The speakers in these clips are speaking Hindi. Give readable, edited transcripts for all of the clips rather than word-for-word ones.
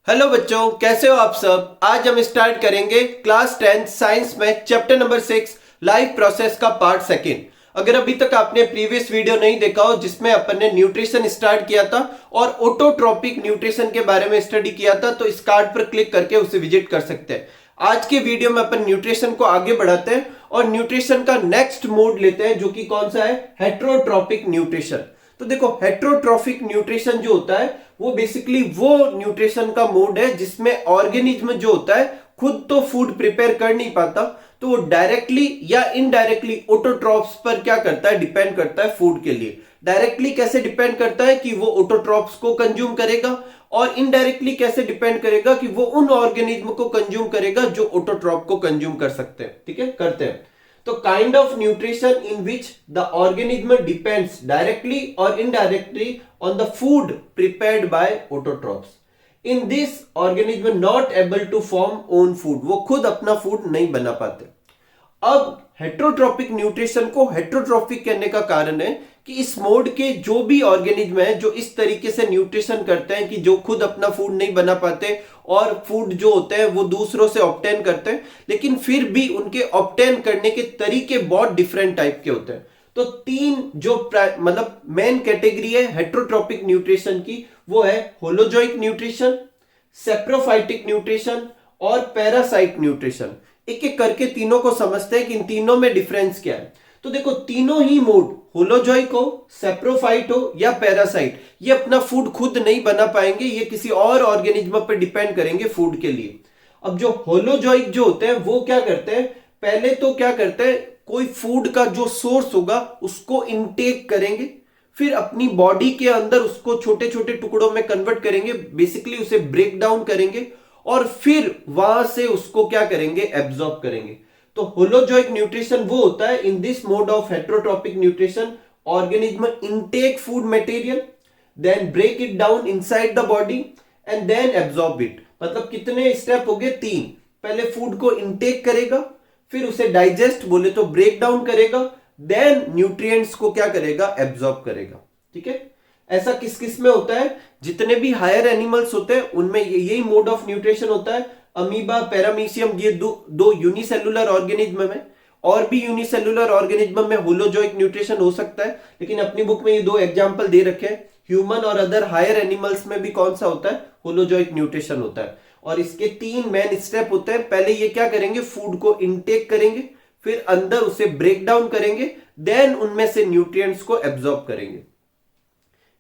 हेलो बच्चों, कैसे हो आप सब। आज हम स्टार्ट करेंगे क्लास 10 साइंस में चैप्टर नंबर 6 लाइफ प्रोसेस का पार्ट सेकंड। अगर अभी तक आपने प्रीवियस वीडियो नहीं देखा हो जिसमें अपन ने न्यूट्रिशन स्टार्ट किया था और ऑटोट्रोपिक न्यूट्रिशन के बारे में स्टडी किया था, तो इस कार्ड पर क्लिक करके उसे विजिट कर सकते हैं। आज के वीडियो में अपन न्यूट्रिशन को आगे बढ़ाते हैं और न्यूट्रिशन का नेक्स्ट मोड लेते हैं, जो कि कौन सा है, हेट्रोट्रोपिक न्यूट्रिशन। तो देखो, हेट्रोट्रोफिक न्यूट्रिशन जो होता है वो बेसिकली वो न्यूट्रिशन का मोड है जिसमें ऑर्गेनिज्म जो होता है खुद तो फूड प्रिपेयर कर नहीं पाता, तो वो डायरेक्टली या इनडायरेक्टली ऑटोट्रॉप्स पर क्या करता है, डिपेंड करता है फूड के लिए। डायरेक्टली कैसे डिपेंड करता है कि वो ऑटोट्रॉप्स को कंज्यूम करेगा, और इनडायरेक्टली कैसे डिपेंड करेगा कि वो उन ऑर्गेनिज्म को कंज्यूम करेगा जो ऑटोट्रॉप को कंज्यूम कर सकते हैं, ठीक है, करते हैं। तो kind of nutrition in which the organism depends directly और indirectly on the food prepared by autotrophs. In this organism not able to form own food, वो खुद अपना फूड नहीं बना पाते। अब हेट्रोट्रोपिक न्यूट्रिशन को हेट्रोट्रोपिक कहने का कारण है कि इस मोड के जो भी ऑर्गेनिज्म है जो इस तरीके से न्यूट्रिशन करते हैं कि जो खुद अपना फूड नहीं बना पाते और फूड जो होते हैं वो दूसरों से ऑब्टेन करते हैं, लेकिन फिर भी उनके ऑब्टेन करने के तरीके बहुत डिफरेंट टाइप के होते हैं। तो तीन जो मतलब मेन कैटेगरी है हेट्रोट्रोपिक न्यूट्रिशन की, वो है होलोजोइक न्यूट्रिशन, सेप्रोफाइटिक न्यूट्रिशन और पैरासाइट न्यूट्रिशन। एक एक करके तीनों को समझते हैं कि इन तीनों में डिफरेंस क्या है। तो देखो, तीनों ही मोड, होलोजोइक हो, सेप्रोफाइट हो या पैरासाइट, ये अपना फूड खुद नहीं बना पाएंगे, ये किसी और ऑर्गेनिज्म पर डिपेंड करेंगे फूड के लिए। अब जो होलोजोइक जो होते हैं वो क्या करते हैं, पहले तो क्या करते हैं, कोई फूड का जो सोर्स होगा उसको इनटेक करेंगे, फिर अपनी बॉडी के अंदर उसको छोटे छोटे टुकड़ों में कन्वर्ट करेंगे, बेसिकली उसे ब्रेक डाउन करेंगे और फिर वहां से उसको क्या करेंगे, एब्जॉर्ब करेंगे। तो होलोजोइक न्यूट्रिशन वो होता है, in this mode of heterotrophic nutrition organism intake food material, then break it down inside the body and then absorb it. मतलब कितने स्टेप हो गए, तीन। पहले फूड को इनटेक करेगा, फिर उसे डाइजेस्ट बोले तो ब्रेक डाउन करेगा, देन न्यूट्रिएंट्स को क्या करेगा, एब्जॉर्ब करेगा, ठीक है। ऐसा किस किस में होता है, जितने भी हायर एनिमल्स होते हैं उनमें यही मोड ऑफ न्यूट्रिशन होता है। अमीबा, पैरामीशियम, ये दो यूनिसेलुलर ऑर्गेनिज्म में, और भी यूनिसेलुलर ऑर्गेनिज्म में होलोजोइक न्यूट्रिशन हो सकता है, लेकिन अपनी बुक में ये दो एग्जांपल दे रखे हैं। ह्यूमन और अदर हायर एनिमल्स में भी कौन सा होता है, होलोजोइक न्यूट्रिशन होता है। और इसके तीन मेन स्टेप होते हैं। पहले ये क्या करेंगे, फूड को इनटेक करेंगे, फिर अंदर उसे ब्रेक डाउन करेंगे, देन उनमें से न्यूट्रिएंट्स को एब्जॉर्ब करेंगे।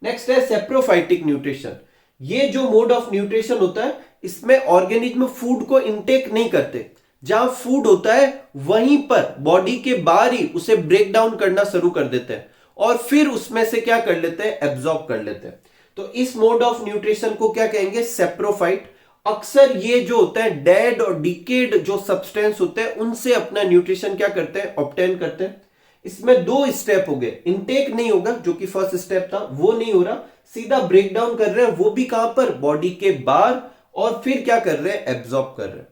नेक्स्ट है सेप्रोफाइटिक न्यूट्रिशन। ये जो मोड ऑफ न्यूट्रिशन होता है इसमें ऑर्गेनिज्म फूड को इनटेक नहीं करते, जहां फूड होता है वहीं पर बॉडी के बाहर ही उसे ब्रेक डाउन करना शुरू कर देते हैं और फिर उसमें से क्या कर लेते हैं, एब्जॉर्ब कर लेते हैं। तो इस मोड ऑफ न्यूट्रिशन को क्या कहेंगे, सेप्रोफाइट। अक्सर ये जो होता है डेड और डिकेड जो सब्सटेंस होते हैं उनसे अपना न्यूट्रिशन क्या करते हैं, ऑब्टेन करते हैं। इसमें दो स्टेप हो गए, इनटेक नहीं होगा जो कि फर्स्ट स्टेप था वो नहीं हो रहा, सीधा ब्रेक डाउन कर रहे हैं, वो भी कहां पर, बॉडी के बाहर, और फिर क्या कर रहे हैं, एब्जॉर्ब कर रहे हैं।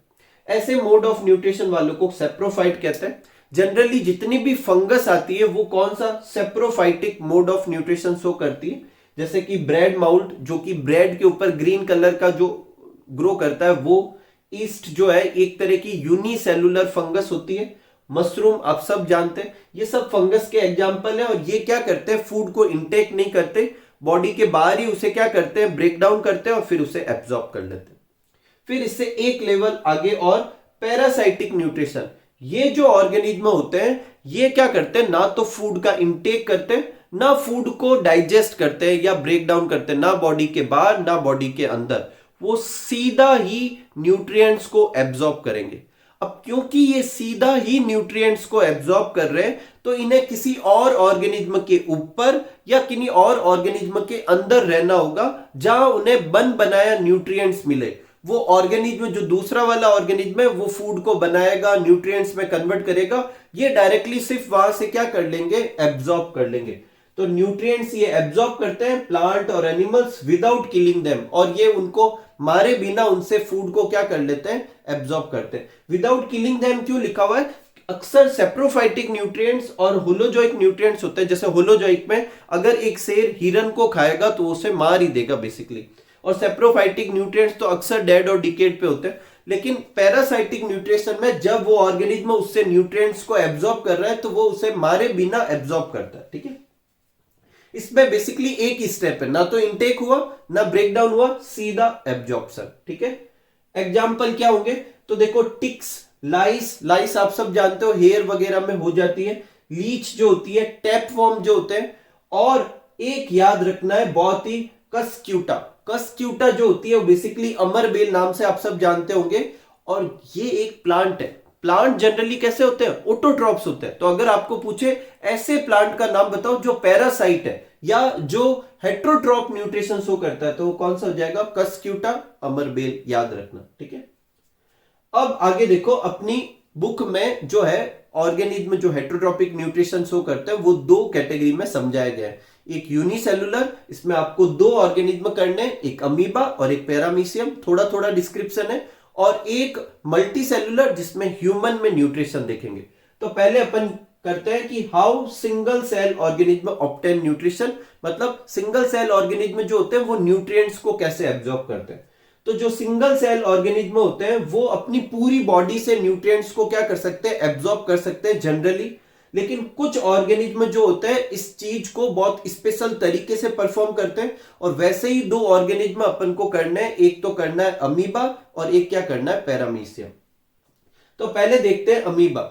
ऐसे मोड ऑफ न्यूट्रिशन वालों को सेप्रोफाइट कहते हैं। जनरली जितनी भी फंगस आती है वो कौन सा, saprophytic mode of nutrition show करती है। जैसे कि ब्रेड माउल्ट, जो कि ब्रेड के ऊपर ग्रीन कलर का जो ग्रो करता है, वो ईस्ट जो है एक तरह की यूनिसेलुलर फंगस होती है। मशरूम आप सब जानते हैं, ये सब फंगस के एग्जाम्पल है। और ये क्या करते हैं, फूड को इनटेक नहीं करते, बॉडी के बाहर ही उसे क्या करते हैं, ब्रेक डाउन करते हैं और फिर उसे एब्जॉर्ब कर लेते हैं। फिर इससे एक लेवल आगे और पैरासाइटिक न्यूट्रिशन। ये जो ऑर्गेनिज्म होते हैं ये क्या करते हैं, ना तो फूड का इनटेक करते हैं, ना फूड को डाइजेस्ट करते हैं या ब्रेक डाउन करते हैं, ना बॉडी के बाहर ना बॉडी के अंदर, वो सीधा ही न्यूट्रिएंट्स को एब्जॉर्ब करेंगे। अब क्योंकि ये सीधा ही न्यूट्रिएंट्स को एब्जॉर्ब कर रहे हैं तो इन्हें किसी और ऑर्गेनिज्म के ऊपर या किन्हीं और ऑर्गेनिज्म के अंदर रहना होगा जहां उन्हें बन बनाया न्यूट्रिएंट्स मिले। वो ऑर्गेनिज्म जो दूसरा वाला ऑर्गेनिज्म है वो फूड को बनाएगा, न्यूट्रिएंट्स में कन्वर्ट करेगा, ये डायरेक्टली सिर्फ वहां से क्या कर लेंगे, एब्जॉर्ब कर लेंगे। तो न्यूट्रिएंट्स ये एब्जॉर्ब करते हैं प्लांट और एनिमल्स विदाउट किलिंग देम, और ये उनको मारे बिना उनसे फूड को क्या कर लेते हैं, एब्जॉर्ब करते हैं। विदाउट किलिंग देम क्यों लिखा हुआ है, अक्सर सेप्रोफाइटिक न्यूट्रिएंट्स और होलोजोइक न्यूट्रिएंट्स होते हैं। जैसे होलोजोइक में अगर एक शेर हिरन को खाएगा तो उसे मार ही देगा बेसिकली, और सेप्रोफाइटिक न्यूट्रिएंट्स तो अक्सर डेड और डिकेड पे होते हैं। लेकिन पैरासाइटिक न्यूट्रिशन में जब वो ऑर्गेनिज्म उससे न्यूट्रिएंट्स को एब्जॉर्ब कर रहा है तो वो उसे मारे बिना एब्जॉर्ब करता है। ठीक है, इसमें बेसिकली एक ही स्टेप है, ना तो इनटेक हुआ ना ब्रेक डाउन हुआ, सीधा एब्जॉर्प्शन। ठीक है, एग्जाम्पल क्या होंगे तो देखो, टिक्स, लाइस, लाइस आप सब जानते हो हेयर वगैरह में हो जाती है, लीच जो होती है, टैप वॉर्म जो होते हैं, और एक याद रखना है बहुत ही, कस्क्यूटा। कस्क्यूटा जो होती है वो बेसिकली अमरबेल नाम से आप सब जानते होंगे, और ये एक प्लांट है। प्लांट जनरली कैसे होते हैं, ऑटोट्रॉप्स होते हैं। तो अगर आपको पूछे ऐसे प्लांट का नाम बताओ जो पैरासाइट है या जो हेट्रोट्रॉप न्यूट्रिशन शो करता है, तो वो कौन सा हो जाएगा, कस्क्यूटा, अमरबेल, याद रखना। ठीक है, अब आगे देखो, अपनी बुक में जो है ऑर्गेनिज्म जो हेट्रोट्रॉपिक न्यूट्रिशन शो करते हैं वो दो कैटेगरी में समझाया गया है। एक यूनिसेलुलर, इसमें आपको दो ऑर्गेनिज्म करने, एक अमीबा और एक पैरामीशियम, थोड़ा थोड़ा डिस्क्रिप्शन है, और एक मल्टीसेलुलर जिसमें ह्यूमन में न्यूट्रिशन देखेंगे। तो पहले अपन करते हैं कि how single cell organism obtain nutrition, मतलब सिंगल सेल ऑर्गेनिज्म जो होते हैं वो न्यूट्रिएंट्स को कैसे एब्जॉर्ब करते हैं। तो जो सिंगल सेल ऑर्गेनिज्म होते हैं वो अपनी पूरी बॉडी से न्यूट्रिएंट्स को क्या कर सकते हैं, एब्जॉर्ब कर सकते हैं जनरली। लेकिन कुछ ऑर्गेनिज्म जो होते हैं इस चीज को बहुत स्पेशल तरीके से परफॉर्म करते हैं, और वैसे ही दो ऑर्गेनिज्म अपन को करना है, एक तो करना है अमीबा और एक क्या करना है, पैरामीशियम। तो पहले देखते हैं अमीबा।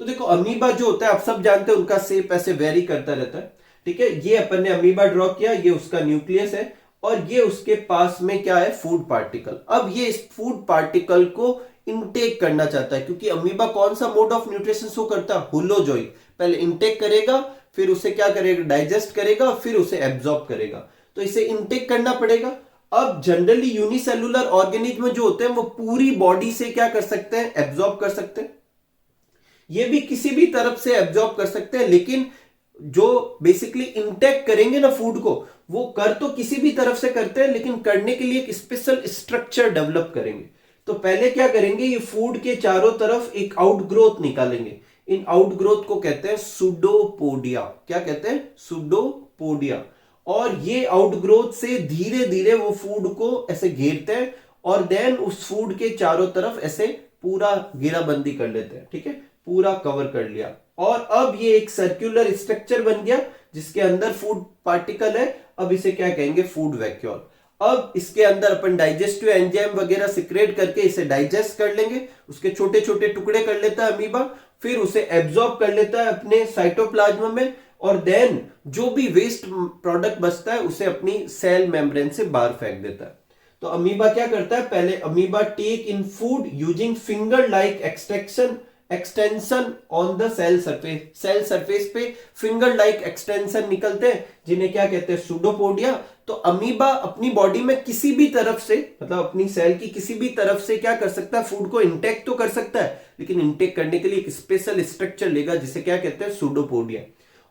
तो देखो, अमीबा जो होता है आप सब जानते हैं उनका शेप ऐसे वेरी करता रहता है। ठीक है, ये अपन ने अमीबा ड्रॉ किया, ये उसका न्यूक्लियस है, और ये उसके पास में क्या है, फूड पार्टिकल। अब ये इस फूड पार्टिकल को इनटेक करना चाहता है, क्योंकि अमीबा कौन सा मोड ऑफ न्यूट्रिशन शो करता है, होलोजोइक। पहले इनटेक करेगा, फिर उसे क्या करेगा, डाइजेस्ट करेगा, फिर उसे एब्जॉर्ब करेगा। तो इसे इनटेक करना पड़ेगा। अब जनरली यूनिसेलुलर ऑर्गेनिज्म जो होते हैं वो पूरी बॉडी से क्या कर सकते हैं, एब्जॉर्ब कर सकते हैं। ये भी किसी भी तरफ से एब्जॉर्ब कर सकते हैं, लेकिन जो बेसिकली इंटेक करेंगे ना फूड को, वो कर तो किसी भी तरफ से करते हैं, लेकिन करने के लिए एक स्पेशल स्ट्रक्चर डेवलप करेंगे। तो पहले क्या करेंगे, ये फूड के चारों तरफ एक आउटग्रोथ निकालेंगे। इन आउटग्रोथ को कहते हैं सुडोपोडिया। क्या कहते हैं, सुडोपोडिया। और ये आउटग्रोथ से धीरे धीरे वो फूड को ऐसे घेरते हैं, और देन उस फूड के चारों तरफ ऐसे पूरा घेराबंदी कर लेते हैं। ठीक है, पूरा कवर कर लिया, और अब ये एक सर्कुलर स्ट्रक्चर बन गया जिसके अंदर फूड पार्टिकल है। अब इसे क्या कहेंगे, फूड वैक्यूल। अब इसके अंदर अपन डाइजेस्टिव एंजाइम वगैरह सिक्रेट करके इसे डाइजेस्ट कर लेंगे, उसके छोटे छोटे टुकड़े कर लेता है अमीबा, फिर उसे एब्जॉर्ब कर लेता है अपने साइटोप्लाज्म में, और देन जो भी वेस्ट प्रोडक्ट बचता है उसे अपनी सेल मेम्ब्रेन से बाहर फेंक देता है। तो अमीबा क्या करता है, पहले amoeba take in food using finger like extension on the cell surface. Cell surface पे फिंगर लाइक एक्सटेंशन निकलते हैं, जिन्हें क्या कहते हैं, सुडोपोडिया। तो अमीबा अपनी बॉडी में किसी भी तरफ से, मतलब अपनी सेल की किसी भी तरफ से क्या कर सकता है, फूड को इंटेक तो कर सकता है, लेकिन इंटेक करने के लिए एक स्पेशल स्ट्रक्चर लेगा जिसे क्या कहते हैं, सुडोपोडिया।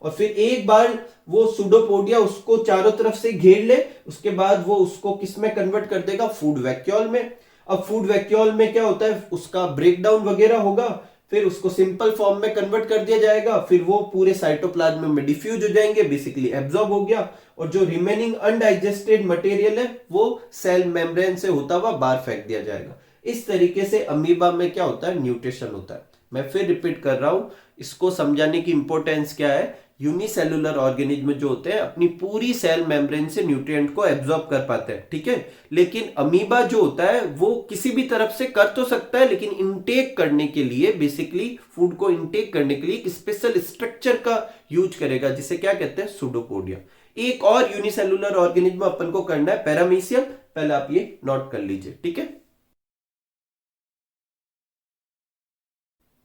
और फिर एक बार वो सुडोपोडिया उसको चारों तरफ से घेर ले, उसके बाद वो उसको किस में कन्वर्ट कर देगा, फूड वैक्यूल में। अब फूड वैक्यूल में क्या होता है, उसका ब्रेकडाउन वगैरह होगा, फिर उसको सिंपल फॉर्म में कन्वर्ट कर दिया जाएगा, फिर वो पूरे साइटोप्लाज्म में डिफ्यूज हो जाएंगे, बेसिकली एब्जॉर्ब हो गया, और जो रिमेनिंग अनडाइजेस्टेड मटेरियल है वो सेल मेम्ब्रेन से होता हुआ बाहर फेंक दिया जाएगा। इस तरीके से अमीबा में क्या होता है, न्यूट्रिशन होता है। मैं फिर रिपीट कर रहा हूं, इसको समझाने की इंपॉर्टेंस क्या है। यूनिसेलुलर ऑर्गेनिज्म जो होते हैं अपनी पूरी सेल मेम्ब्रेन से न्यूट्रिएंट को एब्जॉर्ब कर पाते हैं, ठीक है। लेकिन अमीबा जो होता है वो किसी भी तरफ से कर तो सकता है, लेकिन इनटेक करने के लिए, बेसिकली फूड को इनटेक करने के लिए एक स्पेशल स्ट्रक्चर का यूज करेगा, जिसे क्या कहते हैं, सुडोपोडिया। एक और यूनिसेलुलर ऑर्गेनिज्म अपन को करना है, पैरामीशियम। पहले आप ये नोट कर लीजिए, ठीक है।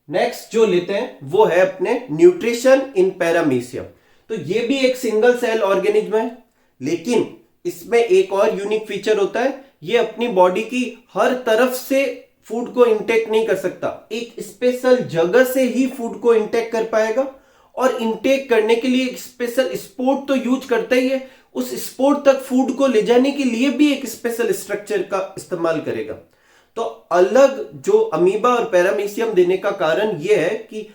नेक्स्ट जो लेते हैं वो है अपने न्यूट्रिशन इन पैरामीशियम। तो ये भी एक सिंगल सेल ऑर्गेनिज्म है, लेकिन इसमें एक और यूनिक फीचर होता है, ये अपनी बॉडी की हर तरफ से फूड को इंटेक नहीं कर सकता, एक स्पेशल जगह से ही फूड को इंटेक कर पाएगा। और इंटेक करने के लिए एक स्पेशल स्पोर्ट तो यूज करता ही है, उस स्पोर्ट तक फूड को ले जाने के लिए भी एक स्पेशल स्ट्रक्चर का इस्तेमाल करेगा। तो अलग जो अमीबा और पैरामीशियम देने का कारण यह है कि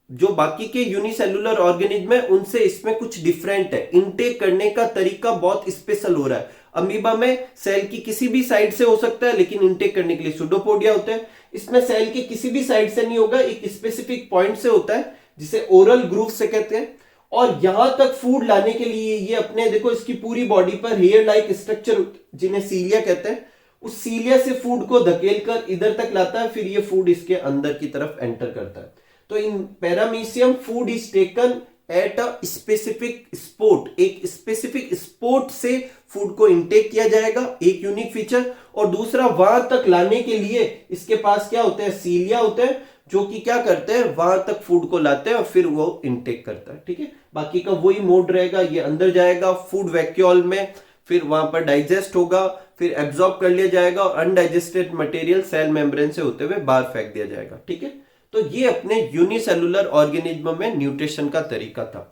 जो बाकी के यूनिसेलुलर ऑर्गेनिज्म है उनसे इसमें कुछ डिफरेंट है, इनटेक करने का तरीका बहुत स्पेशल हो रहा है। अमीबा में सेल की किसी भी साइड से हो सकता है, लेकिन इनटेक करने के लिए सूडोपोडिया होते हैं। इसमें सेल के किसी भी साइड से नहीं होगा, एक स्पेसिफिक पॉइंट से होता है जिसे ओरल ग्रूव से कहते हैं। और यहां तक फूड लाने के लिए ये अपने देखो इसकी पूरी बॉडी पर हेयर लाइक स्ट्रक्चर जिन्हें सीलिया कहते हैं, उस सीलिया से फूड को धकेल कर इधर तक लाता है, फिर ये फूड इसके अंदर की तरफ एंटर करता है। तो इन paramecium food is taken at a specific spot, एक स्पेसिफिक स्पॉट से फूड को इनटेक किया जाएगा, एक यूनिक फीचर। और दूसरा, वहां तक लाने के लिए इसके पास क्या होते हैं, सीलिया होते हैं, जो कि क्या करते हैं, वहां तक फूड को लाते हैं और फिर वो इनटेक करता है। ठीक है, बाकी का वही मोड रहेगा, ये अंदर जाएगा फूड वैक्यूल में, फिर वहां पर डाइजेस्ट होगा, फिर एब्जॉर्ब कर लिया जाएगा और अनडाइजेस्टेड मटेरियल सेल मेम्ब्रेन से होते हुए बाहर फेंक दिया जाएगा। ठीक है, तो ये अपने यूनिसेलुलर ऑर्गेनिज्म में न्यूट्रिशन का तरीका था।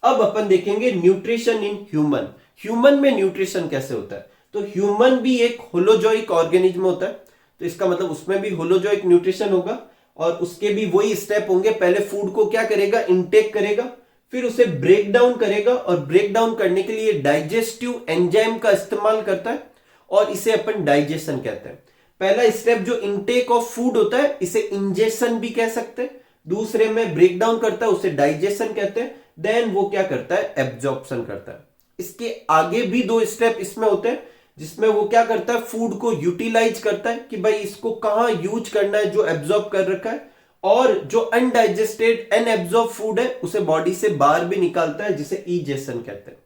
अब अपन देखेंगे न्यूट्रिशन इन ह्यूमन। ह्यूमन में न्यूट्रिशन कैसे होता है। तो ह्यूमन भी एक होलोजोइक ऑर्गेनिज्म होता है, तो इसका मतलब उसमें भी होलोजोइक न्यूट्रिशन होगा और उसके भी वही स्टेप होंगे। पहले फूड को क्या करेगा, इनटेक करेगा, फिर उसे ब्रेक डाउन करेगा और ब्रेक डाउन करने के लिए डाइजेस्टिव एंजाइम का इस्तेमाल करता है और इसे अपन डाइजेशन कहते हैं। पहला स्टेप जो इनटेक ऑफ फूड होता है इसे इंजेशन भी कह सकते हैं, दूसरे में ब्रेक डाउन करता है उसे डाइजेशन कहते हैं, देन वो क्या करता है, एब्जॉर्प्शन करता है। इसके आगे भी दो स्टेप इसमें होते हैं जिसमें वो क्या करता है, फूड को यूटिलाइज करता है कि भाई इसको कहां यूज करना है जो एब्जॉर्ब कर रखा है, और जो अनडाइजेस्टेड अनएब्जॉर्ब फूड है उसे बॉडी से बाहर भी निकालता है जिसे इजेशन कहते हैं।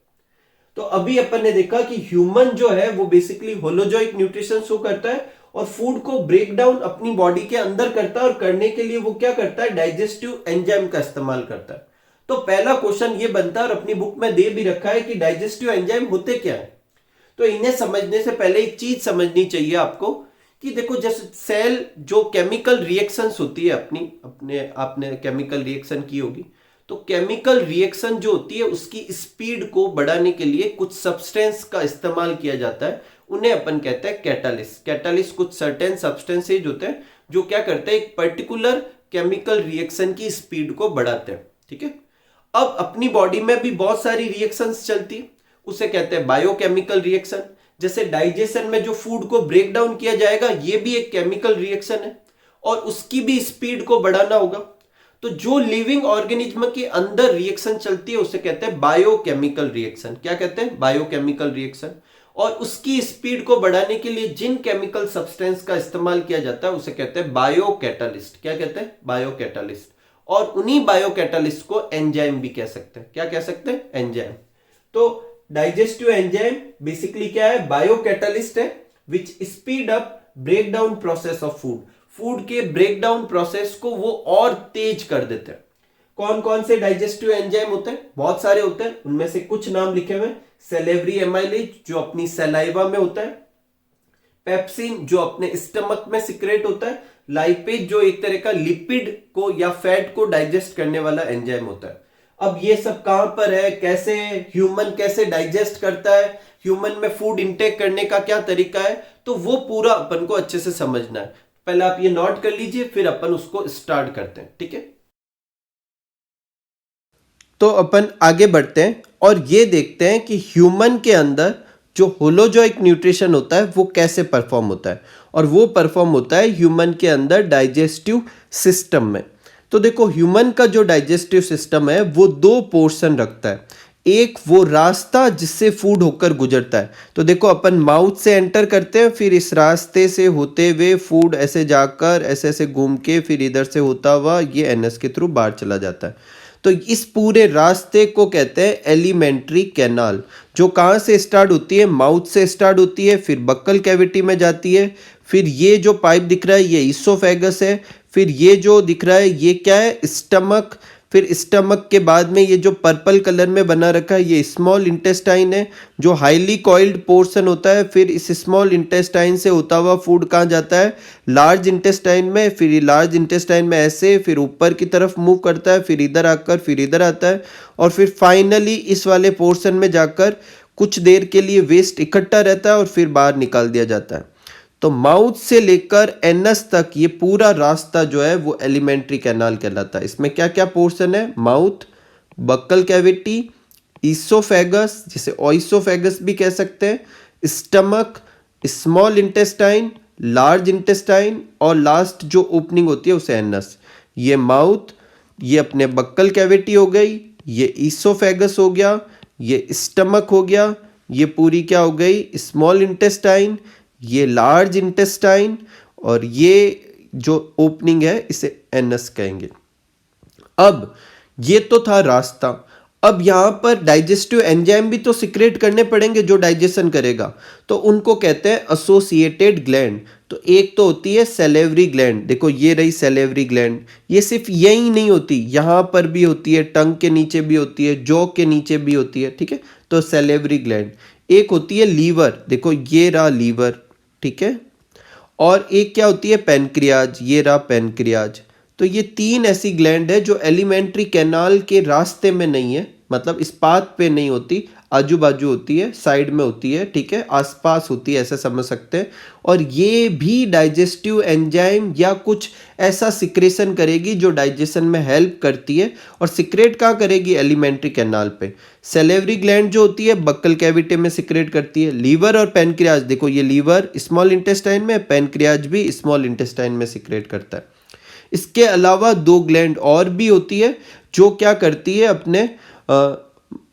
तो अभी अपन ने देखा कि ह्यूमन जो है वो बेसिकली होलोजोइक न्यूट्रिशन शो करता है और फूड को ब्रेक डाउन अपनी बॉडी के अंदर करता है और करने के लिए वो क्या करता है, डाइजेस्टिव एंजाइम का इस्तेमाल करता है। तो पहला क्वेश्चन ये बनता है और अपनी बुक में दे भी रखा है कि डाइजेस्टिव एंजाइम होते क्या है। तो इन्हें समझने से पहले एक चीज समझनी चाहिए आपको कि देखो जैसे सेल जो केमिकल रिएक्शंस होती है अपने आपने केमिकल रिएक्शन की होगी, तो केमिकल रिएक्शन जो होती है उसकी स्पीड को बढ़ाने के लिए कुछ सब्सटेंस का इस्तेमाल किया जाता है, उन्हें अपन कहते हैं कैटालिस्ट। कैटालिस्ट कुछ सर्टेन सब्सटेंसेज होते हैं जो क्या करते हैं, एक पर्टिकुलर केमिकल रिएक्शन की स्पीड को बढ़ाते हैं। ठीक है, अब अपनी बॉडी में भी बहुत सारी रिएक्शंस चलती है, उसे कहते हैं बायोकेमिकल रिएक्शन। जैसे डाइजेशन में जो फूड को ब्रेक डाउन किया जाएगा ये भी एक केमिकल रिएक्शन है और उसकी भी स्पीड को बढ़ाना होगा। तो जो लिविंग ऑर्गेनिज्म के अंदर रिएक्शन चलती है उसे कहते हैं बायोकेमिकल रिएक्शन। क्या कहते हैं, बायोकेमिकल रिएक्शन। और उसकी स्पीड को बढ़ाने के लिए जिन केमिकल सब्सटेंस का इस्तेमाल किया जाता है उसे कहते हैं बायोकैटालिस्ट। क्या कहते हैं, बायोकैटालिस्ट। और उन्हीं बायोकैटालिस्ट को एंजाइम भी कह सकते हैं। क्या कह सकते हैं, एंजाइम। तो डाइजेस्टिव एंजाइम बेसिकली क्या है, बायोकैटालिस्ट है which speed up break down process of food. Food के ब्रेक डाउन प्रोसेस को वो और तेज कर देते हैं। कौन कौन से डाइजेस्टिव एंजाइम होते हैं, बहुत सारे होते हैं, उनमें से कुछ नाम लिखे हुए। सेलेवरी एमाइलेज जो अपनी सलाइवा में होता है, पेप्सिन जो अपने स्टमक में सिक्रेट होता है, लाइपेज जो एक तरह का लिपिड को या फैट को डाइजेस्ट करने वाला एंजाइम होता है। अब ये सब कहां पर है, कैसे ह्यूमन कैसे डाइजेस्ट करता है, ह्यूमन में फूड इंटेक करने का क्या तरीका है, तो वो पूरा अपन को अच्छे से समझना है। पहले आप ये नोट कर लीजिए फिर अपन उसको स्टार्ट करते हैं। ठीक है, तो अपन आगे बढ़ते हैं और ये देखते हैं कि ह्यूमन के अंदर जो होलोजोइक न्यूट्रिशन होता है वो कैसे परफॉर्म होता है, और वो परफॉर्म होता है ह्यूमन के अंदर डाइजेस्टिव सिस्टम में। तो देखो ह्यूमन का जो डाइजेस्टिव सिस्टम है वो दो पोर्शन रखता है। एक वो रास्ता जिससे फूड होकर गुजरता है, तो देखो अपन माउथ से एंटर करते हैं, फिर इस रास्ते से होते हुए फूड ऐसे जाकर ऐसे ऐसे घूम के फिर इधर से होता हुआ ये एनएस के थ्रू बाहर चला जाता है। तो इस पूरे रास्ते को कहते हैं एलिमेंट्री कैनाल, जो कहाँ से स्टार्ट होती है, माउथ से स्टार्ट होती है, फिर बक्कल कैविटी में जाती है, फिर ये जो पाइप दिख रहा है ये इसोफेगस है, फिर ये जो दिख रहा है ये क्या है, स्टमक, फिर स्टमक के बाद में ये जो पर्पल कलर में बना रखा है ये स्मॉल इंटेस्टाइन है जो हाईली कॉइल्ड पोर्शन होता है। फिर इस स्मॉल इंटेस्टाइन से होता हुआ फूड कहाँ जाता है, लार्ज इंटेस्टाइन में, फिर ये लार्ज इंटेस्टाइन में ऐसे फिर ऊपर की तरफ मूव करता है, फिर इधर आकर फिर इधर आता है, और फिर फाइनली इस वाले पोर्शन में जाकर कुछ देर के लिए वेस्ट इकट्ठा रहता है और फिर बाहर निकाल दिया जाता है। तो माउथ से लेकर एनस तक ये पूरा रास्ता जो है वो एलिमेंट्री कैनाल कहलाता है। इसमें क्या क्या पोर्शन है, माउथ, बक्कल कैविटी, इसोफेगस जिसे ओइसोफेगस भी कह सकते हैं, stomach, small intestine, large intestine और लास्ट जो ओपनिंग होती है उसे एनस। ये माउथ, ये अपने बक्कल कैविटी हो गई, ये ईसोफेगस हो गया, ये स्टमक हो गया, ये पूरी क्या हो गई स्मॉल इंटेस्टाइन, ये लार्ज इंटेस्टाइन और ये जो ओपनिंग है इसे एनस कहेंगे। अब ये तो था रास्ता। अब यहाँ पर डाइजेस्टिव एंजाइम भी तो सिक्रेट करने पड़ेंगे जो डाइजेशन करेगा, तो उनको कहते हैं एसोसिएटेड ग्लैंड। तो एक तो होती है सैलिवरी ग्लैंड, देखो ये रही सैलिवरी ग्लैंड, ये सिर्फ यही नहीं होती, यहाँ पर भी होती है, टंग के नीचे भी होती है, जॉ के नीचे भी होती है, ठीक है। तो सैलिवरी ग्लैंड। एक होती है लीवर, देखो ये रहा लीवर, ठीक है। और एक क्या होती है पैनक्रियाज, ये रहा पैनक्रियाज। तो ये तीन ऐसी ग्लैंड है जो एलिमेंट्री कैनाल के रास्ते में नहीं है, मतलब इस पाथ पे नहीं होती, आजू बाजू होती है, साइड में होती है, ठीक है, आसपास होती है, ऐसे समझ सकते हैं। और ये भी डाइजेस्टिव एंजाइम या कुछ ऐसा सिक्रेशन करेगी जो डाइजेशन में हेल्प करती है। और सिक्रेट कहाँ करेगी, एलिमेंट्री कैनाल पे। सैलिवरी ग्लैंड जो होती है बक्कल कैविटी में सिक्रेट करती है। लीवर और पैनक्रियाज, देखो ये लीवर स्मॉल इंटेस्टाइन में, पैनक्रियाज भी स्मॉल इंटेस्टाइन में सिक्रेट करता है। इसके अलावा दो ग्लैंड और भी होती है जो क्या करती है, अपने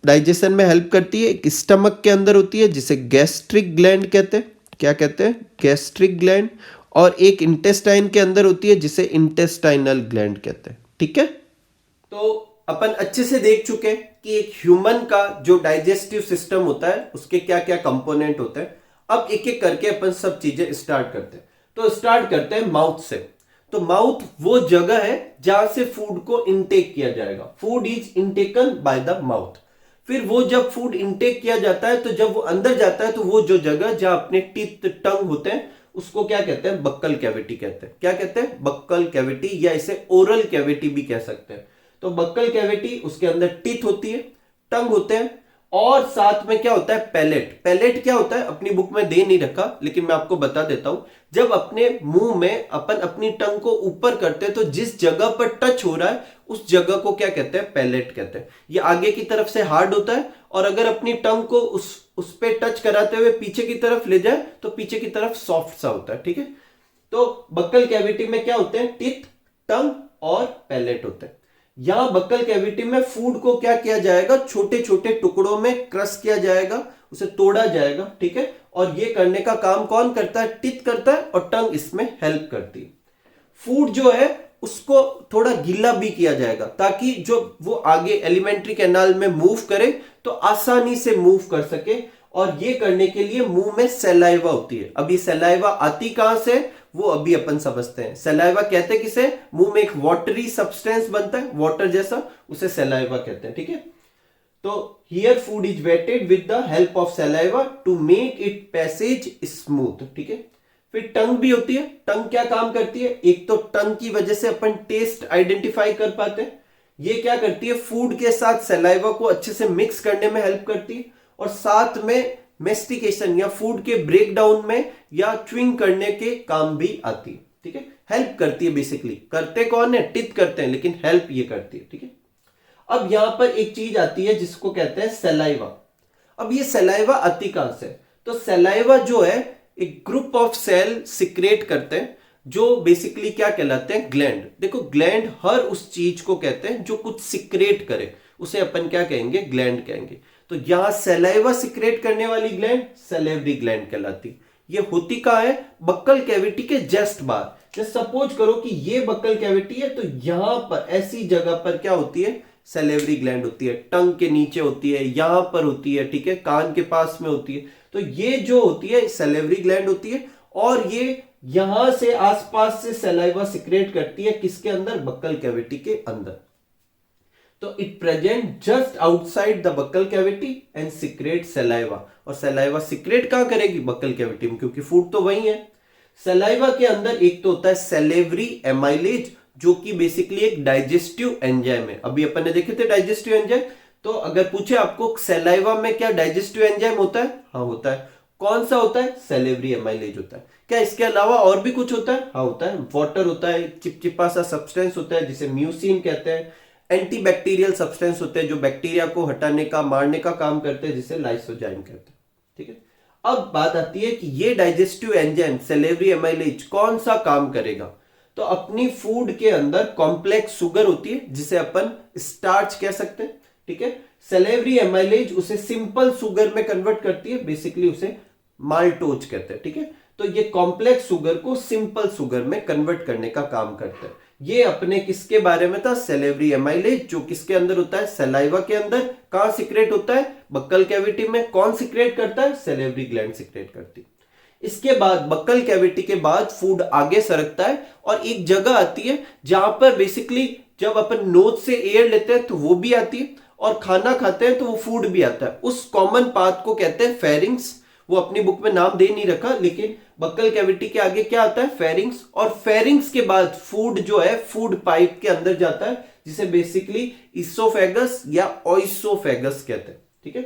डाइजेशन में हेल्प करती है। एक स्टमक के अंदर होती है जिसे गैस्ट्रिक ग्लैंड कहते हैं, क्या कहते हैं, गैस्ट्रिक ग्लैंड। और एक इंटेस्टाइन के अंदर होती है जिसे इंटेस्टाइनल ग्लैंड कहते हैं, ठीक है। तो अपन अच्छे से देख चुके हैं कि एक ह्यूमन का जो डाइजेस्टिव सिस्टम होता है उसके क्या क्या कंपोनेंट होते हैं। अब एक एक करके अपन सब चीजें स्टार्ट करते हैं। तो स्टार्ट करते हैं माउथ से। तो माउथ वो जगह है जहां से फूड को इनटेक किया जाएगा। Food is intaken by the mouth. फिर वो जब फूड इनटेक किया जाता है तो जब वो अंदर जाता है तो वो जो जगह जहां अपने टीथ टंग होते हैं उसको क्या कहते हैं, बक्कल कैविटी कहते हैं। क्या कहते हैं, बक्कल कैविटी, या इसे ओरल कैविटी भी कह सकते हैं। तो बक्कल कैविटी, उसके अंदर टीथ होती है, टंग होते हैं, और साथ में क्या होता है, पैलेट। पैलेट क्या होता है अपनी बुक में दे नहीं रखा, लेकिन मैं आपको बता देता हूं। जब अपने मुंह में अपन अपनी टंग को ऊपर करते हैं तो जिस जगह पर टच हो रहा है उस जगह को क्या कहते हैं, पैलेट कहते हैं। ये आगे की तरफ से हार्ड होता है, और अगर अपनी टंग को उस पे टच कराते हुए पीछे की तरफ ले जाए तो पीछे की तरफ सॉफ्ट सा होता है, ठीक है। तो बक्कल कैविटी में क्या होते हैं, टीथ, टंग और पैलेट होते हैं। यहां बक्कल कैविटी में फूड को क्या किया जाएगा, छोटे छोटे टुकड़ों में क्रश किया जाएगा, उसे तोड़ा जाएगा, ठीक है। और ये करने का काम कौन करता है, टीथ करता है, और टंग इसमें हेल्प करती है। फूड जो है उसको थोड़ा गीला भी किया जाएगा ताकि जो वो आगे एलिमेंट्री कैनाल में मूव करे तो आसानी से मूव कर सके। और ये करने के लिए मुंह में सैलाइवा होती है। अब ये सैलाइवा आती कहां से, वो अभी अपन समझते हैं। सैलाइवा कहते हैं किसे, मुंह में एक वाटरी सब्सटेंस बनता है वाटर जैसा, उसे सैलाइवा कहते हैं, ठीक है। तो here food is wetted with the help of saliva to make it passage smooth, ठीक है। फिर टंग भी होती है। टंग क्या काम करती है, एक तो टंग की वजह से अपन टेस्ट आइडेंटिफाई कर पाते हैं। ये क्या करती है, फूड के साथ सैलाइवा को अच्छे से मिक्स करने में हेल्प करती है, और साथ में मेस्टिकेशन या फूड के ब्रेक डाउन में या च्युइंग करने के काम भी आती है, ठीक है। हेल्प करती है, बेसिकली करते कौन है, टिथ करते हैं, लेकिन हेल्प ये करती है, ठीक है। अब यहां पर एक चीज आती है जिसको कहते हैं सैलाइवा। अब ये सैलाइवा आती कहां से, तो सैलाइवा जो है एक ग्रुप ऑफ सेल सिक्रेट करते हैं जो बेसिकली क्या कहलाते हैं, ग्लैंड। देखो ग्लैंड हर उस चीज को कहते हैं जो कुछ सिक्रेट करे, उसे अपन क्या कहेंगे, ग्लैंड कहेंगे। तो यहां सैलाइवा सिक्रेट करने वाली ग्लैंड सैलिवरी ग्लैंड कहलाती। ये होती कहां है, बक्कल कैविटी के जस्ट बाहर। सपोज करो कि ये बक्कल कैविटी है, तो यहां पर ऐसी जगह पर क्या होती है, सैलिवरी ग्लैंड होती है। टंग के नीचे होती है, यहां पर होती है, ठीक है, कान के पास में होती है। तो ये जो होती है सैलिवरी ग्लैंड होती है, और ये यहां से आसपास से सैलाइवा सिक्रेट करती है, किसके अंदर, बक्कल कैविटी के अंदर। तो it present just outside the buccal cavity and secrete saliva. और सैलाइवा सिक्रेट कहां करेगी, बक्कल कैविटी में, क्योंकि फूड तो वही है। सैलाइवा के अंदर एक तो होता है सैलिवरी एमाइलेज, जो कि बेसिकली एक डाइजेस्टिव एंजाइम है। अभी अपन ने देखे थे डाइजेस्टिव एंजाइम। तो अगर पूछे आपको सैलाइवा में क्या डाइजेस्टिव एंजाइम होता है, हाँ होता है। कौन सा होता है, सैलिवरी एमाइलेज होता है। क्या इसके अलावा और भी कुछ होता है, हाँ होता है। वाटर होता है, चिपचिपा सा सब्सटेंस होता है जिसे म्यूसिन कहते हैं। एंटीबैक्टीरियल सब्सटेंस होते हैं जो बैक्टीरिया को हटाने का, मारने का काम करते हैं, जिसे लाइसोजाइम कहते हैं, ठीक है। अब बात आती है कि ये डाइजेस्टिव एंजाइम सैलिवरी एमाइलेज कौन सा काम करेगा। तो अपनी फूड के अंदर कॉम्प्लेक्स शुगर होती है जिसे अपन स्टार्च कह सकते हैं, ठीक है। सैलिवरी एमाइलेज उसे सिंपल शुगर में कन्वर्ट करती है, बेसिकली उसे माल्टोज कहते हैं, ठीक है। तो ये कॉम्प्लेक्स शुगर को सिंपल शुगर में कन्वर्ट करने का काम करता है। ये अपने किसके बारे में था, सैलिवरी एमाइलेज, जो किसके अंदर होता है, सलाइवा के अंदर। कहां सिक्रेट होता है, बक्कल कैविटी में। कौन सिक्रेट करता है, सैलिवरी ग्लैंड सिक्रेट करती है। इसके बाद बक्कल कैविटी के बाद फूड आगे सरकता है और एक जगह आती है जहां पर बेसिकली जब अपन नोज से एयर लेते हैं तो वो भी आती है और खाना खाते हैं तो वो फूड भी आता है। उस कॉमन पाथ को कहते हैं फेरिंग्स। वो अपनी बुक में नाम दे नहीं रखा, लेकिन बक्कल कैविटी के आगे क्या आता है, फेरिंग्स। और फेरिंग्स के बाद फूड जो है फूड पाइप के अंदर जाता है, जिसे बेसिकली इसोफेगस या ओइसोफेगस कहते हैं, ठीक है।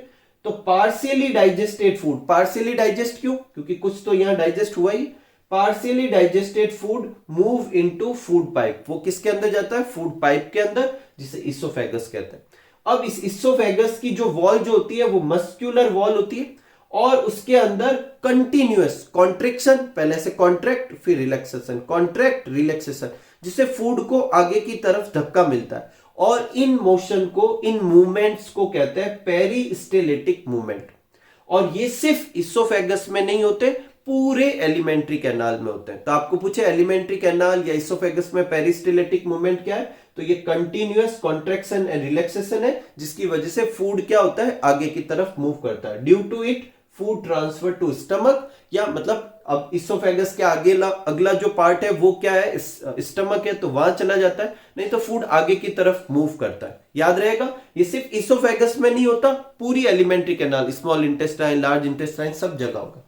तो partially digested food, partially digest क्यों, क्योंकि कुछ तो यहां डाइजेस्ट हुआ ही। Partially digested food move into food pipe, वो किसके अंदर जाता है, फूड पाइप के अंदर, जिसे इसोफेगस कहते हैं। अब इस इसोफेगस की जो वॉल जो होती है वो मस्क्यूलर वॉल होती है और उसके अंदर कंटिन्यूअस कॉन्ट्रेक्शन, पहले से कॉन्ट्रैक्ट फिर रिलैक्सेशन, कॉन्ट्रैक्ट रिलैक्सेशन, जिससे फूड को आगे की तरफ धक्का मिलता है। और इन मोशन को, इन मूवमेंट्स को कहते हैं पेरिस्टेलेटिक मूवमेंट। और ये सिर्फ इसोफेगस में नहीं होते, पूरे एलिमेंट्री कैनाल में होते हैं। तो आपको पूछे एलिमेंट्री कैनाल या इसोफेगस में पेरिस्टेलेटिक मूवमेंट क्या है, तो ये कंटिन्यूअस कॉन्ट्रैक्शन एंड रिलैक्सेशन है, जिसकी वजह से फूड क्या होता है, आगे की तरफ मूव करता है। Due to it food transfer to stomach, या मतलब अब इसोफेगस के आगे अगला जो पार्ट है वो क्या है, स्टमक है, तो वहां चला जाता है, नहीं तो फूड आगे की तरफ मूव करता है। याद रहेगा, ये सिर्फ इसोफेगस में नहीं होता, पूरी alimentary canal, small intestine, large intestine, सब जगह होगा।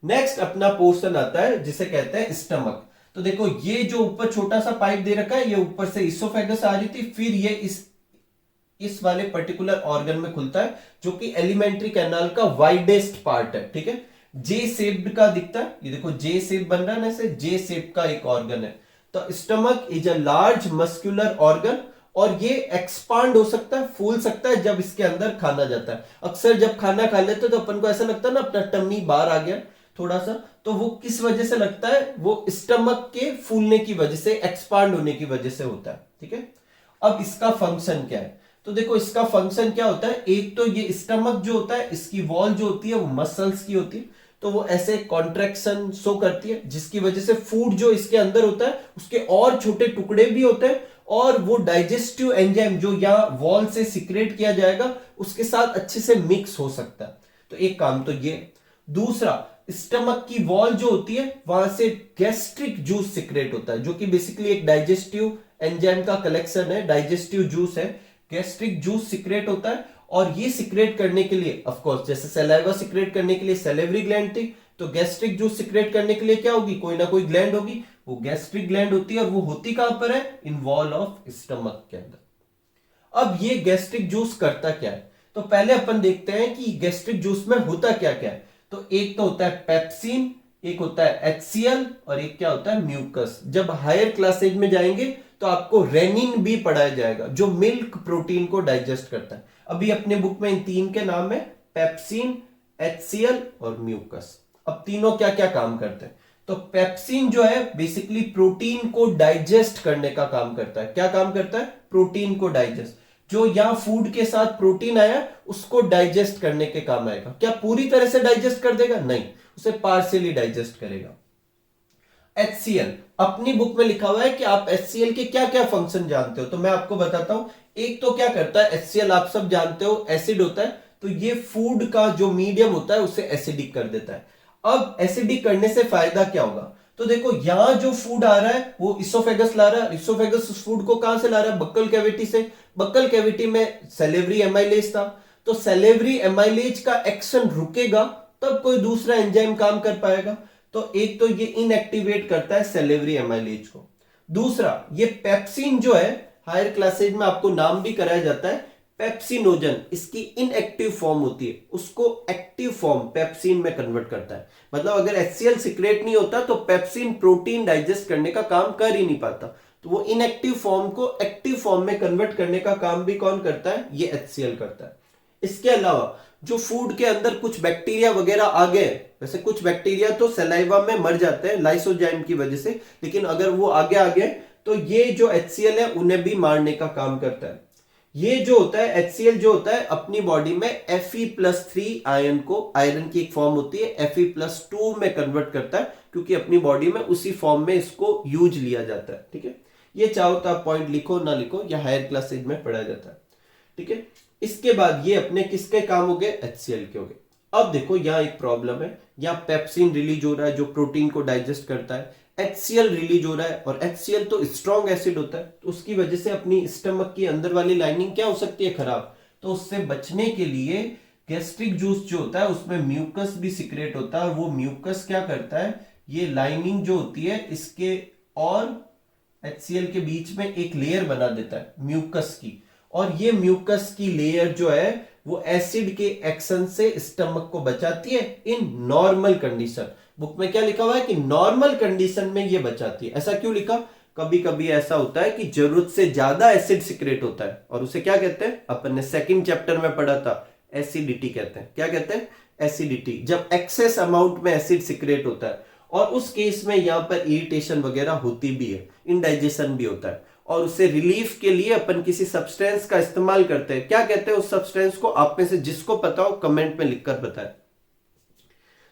नेक्स्ट अपना पोर्शन आता है जिसे कहते हैं स्टमक। तो देखो ये जो ऊपर छोटा सा पाइप दे रखा है, ये ऊपर से इसोफेगस आ रही थी, फिर ये इस वाले पर्टिकुलर ऑर्गन में खुलता है, जो कि एलिमेंट्री कैनाल का वाइडेस्ट पार्ट है, ठीक है। जे शेप्ड का दिखता है, ये देखो जे शेप बन रहा है ना, ऐसे जे शेप का एक ऑर्गन है। तो stomach is a large muscular organ और ये एक्सपांड हो सकता है, फूल सकता है जब इसके अंदर खाना जाता है। अक्सर जब खाना खा लेते तो अपन को ऐसा लगता है ना, अपना टम्मी बाहर आ गया थोड़ा सा, तो वो किस वजह से लगता है, वो स्टमक के फूलने की वजह से, एक्सपांड होने की वजह से होता है, ठीक है। अब इसका फंक्शन क्या है, तो देखो इसका फंक्शन क्या होता है, एक तो ये स्टमक जो होता है इसकी वॉल जो होती है वो मसल्स की होती है, तो वो ऐसे कॉन्ट्रैक्शन शो करती है, जिसकी वजह से फूड जो इसके अंदर होता है उसके और छोटे टुकड़े भी होते हैं और वो डाइजेस्टिव एंजाइम जो यहाँ वॉल से सिक्रेट किया जाएगा उसके साथ अच्छे से मिक्स हो सकता है। तो एक काम तो ये। दूसरा, स्टमक की वॉल जो होती है वहां से गैस्ट्रिक जूस सिक्रेट होता है, जो कि बेसिकली एक डाइजेस्टिव एंजाइम का कलेक्शन है, डाइजेस्टिव जूस है। गैस्ट्रिक जूस सिक्रेट होता है और ये सिक्रेट करने के लिए, ऑफ कोर्स जैसे सलाइवा सिक्रेट करने के लिए सैलिवरी ग्लैंड थी, तो गैस्ट्रिक जूस सिक्रेट करने के लिए क्या होगी, कोई ना कोई ग्लैंड होगी, वो गैस्ट्रिक ग्लैंड होती है और वो होती कहां पर है, इन वॉल ऑफ स्टमक के अंदर। अब ये गैस्ट्रिक जूस करता क्या है, तो पहले अपन देखते हैं कि गैस्ट्रिक जूस में होता क्या क्या है। तो एक तो होता है पेप्सिन, एक होता है HCl और एक क्या होता है, म्यूकस। जब हायर क्लासेज में जाएंगे तो आपको रेनिन भी पढ़ाया जाएगा, जो मिल्क प्रोटीन को डाइजेस्ट करता है। अभी अपने बुक में इन तीन के नाम है, पेप्सिन, HCl और म्यूकस। अब तीनों क्या क्या काम करते हैं, तो पेप्सिन जो है बेसिकली प्रोटीन को डाइजेस्ट करने का काम करता है। क्या काम करता है, प्रोटीन को डाइजेस्ट, जो यहां फूड के साथ प्रोटीन आया उसको डाइजेस्ट करने के काम आएगा। क्या पूरी तरह से डाइजेस्ट कर देगा, नहीं, उसे पार्शियली डाइजेस्ट करेगा। HCl, अपनी बुक में लिखा हुआ है कि आप HCl के क्या क्या फंक्शन जानते हो, तो मैं आपको बताता हूं। एक तो क्या करता है HCl, आप सब जानते हो एसिड होता है, तो ये फूड का जो मीडियम होता है उसे एसिडिक कर देता है। अब एसिडिक करने से फायदा क्या होगा, तो देखो यहां जो फूड आ रहा है वो इसोफेगस ला रहा है, इसोफेगस उस फूड को कहां से ला रहा है, बक्कल कैविटी से। बक्कल कैविटी में सैलिवरी एमाइलेज था, तो सैलिवरी एमाइलेज का एक्शन रुकेगा तब कोई दूसरा एंजाइम काम कर पाएगा। तो एक तो ये इनएक्टिवेट करता है सैलिवरी एमाइलेज को। दूसरा, ये पेप्सिन जो है, हायर क्लासेज में आपको नाम भी कराया जाता है पेप्सिनोजन, इसकी इनएक्टिव फॉर्म होती है, उसको एक्टिव फॉर्म पेप्सिन में कन्वर्ट करता है। मतलब अगर HCl सिक्रेट नहीं होता तो पेप्सिन प्रोटीन डाइजेस्ट करने का काम कर ही नहीं पाता, तो वो इनएक्टिव फॉर्म को एक्टिव फॉर्म में कन्वर्ट करने का काम भी कौन करता है, ये HCl करता है। इसके अलावा जो फूड के अंदर कुछ बैक्टीरिया वगैरह आ गए, वैसे कुछ बैक्टीरिया तो सलाइवा में मर जाते हैं लाइसोजाइम की वजह से, लेकिन अगर वो आगे आ गए तो ये जो HCl है उन्हें भी मारने का काम करता है। ये जो होता है HCl जो होता है अपनी बॉडी में Fe+3 आयन को, आयरन की एक फॉर्म होती है, Fe+2 में कन्वर्ट करता है, क्योंकि अपनी बॉडी में उसी फॉर्म में इसको यूज लिया जाता है। ठीक है, ये चाहो तो आप पॉइंट लिखो ना लिखो, या हायर क्लासेज में पढ़ा जाता है। ठीक है, इसके बाद ये अपने किसके काम हो गए, HCl के हो गए। अब देखो यहाँ एक प्रॉब्लम है, यहाँ पेप्सिन रिलीज हो रहा है जो प्रोटीन को डाइजेस्ट करता है, HCl रिलीज हो रहा है, और HCl तो स्ट्रॉन्ग एसिड होता है, तो उसकी वजह से अपनी स्टमक की अंदर वाली लाइनिंग क्या हो सकती है, खराब। तो उससे बचने के लिए गैस्ट्रिक जूस जो होता है उसमें म्यूकस भी सिक्रेट होता है, और वो म्यूकस क्या करता है, ये लाइनिंग जो होती है इसके और HCl के बीच में एक लेयर बना देता है म्यूकस की, और ये म्यूकस की लेयर जो है वो एसिड के एक्शन से स्टमक को बचाती है इन नॉर्मल कंडीशन। बुक में क्या लिखा हुआ है कि नॉर्मल कंडीशन में ये बचाती है। ऐसा क्यों लिखा, कभी कभी ऐसा होता है कि जरूरत से ज्यादा एसिड सिक्रेट होता है, और उसे क्या कहते हैं, अपन ने सेकंड चैप्टर में पढ़ा था, एसिडिटी कहते हैं। क्या कहते हैं, एसिडिटी, जब एक्सेस अमाउंट में एसिड सिक्रेट होता है, और उस केस में यहां पर इरिटेशन वगैरह होती भी है, इंडाइजेशन भी होता है, और उससे रिलीफ के लिए अपन किसी सब्सटेंस का इस्तेमाल करते हैं। क्या कहते हैं उस सब्सटेंस को, आप में से जिसको पता हो कमेंट में लिखकर बताएं।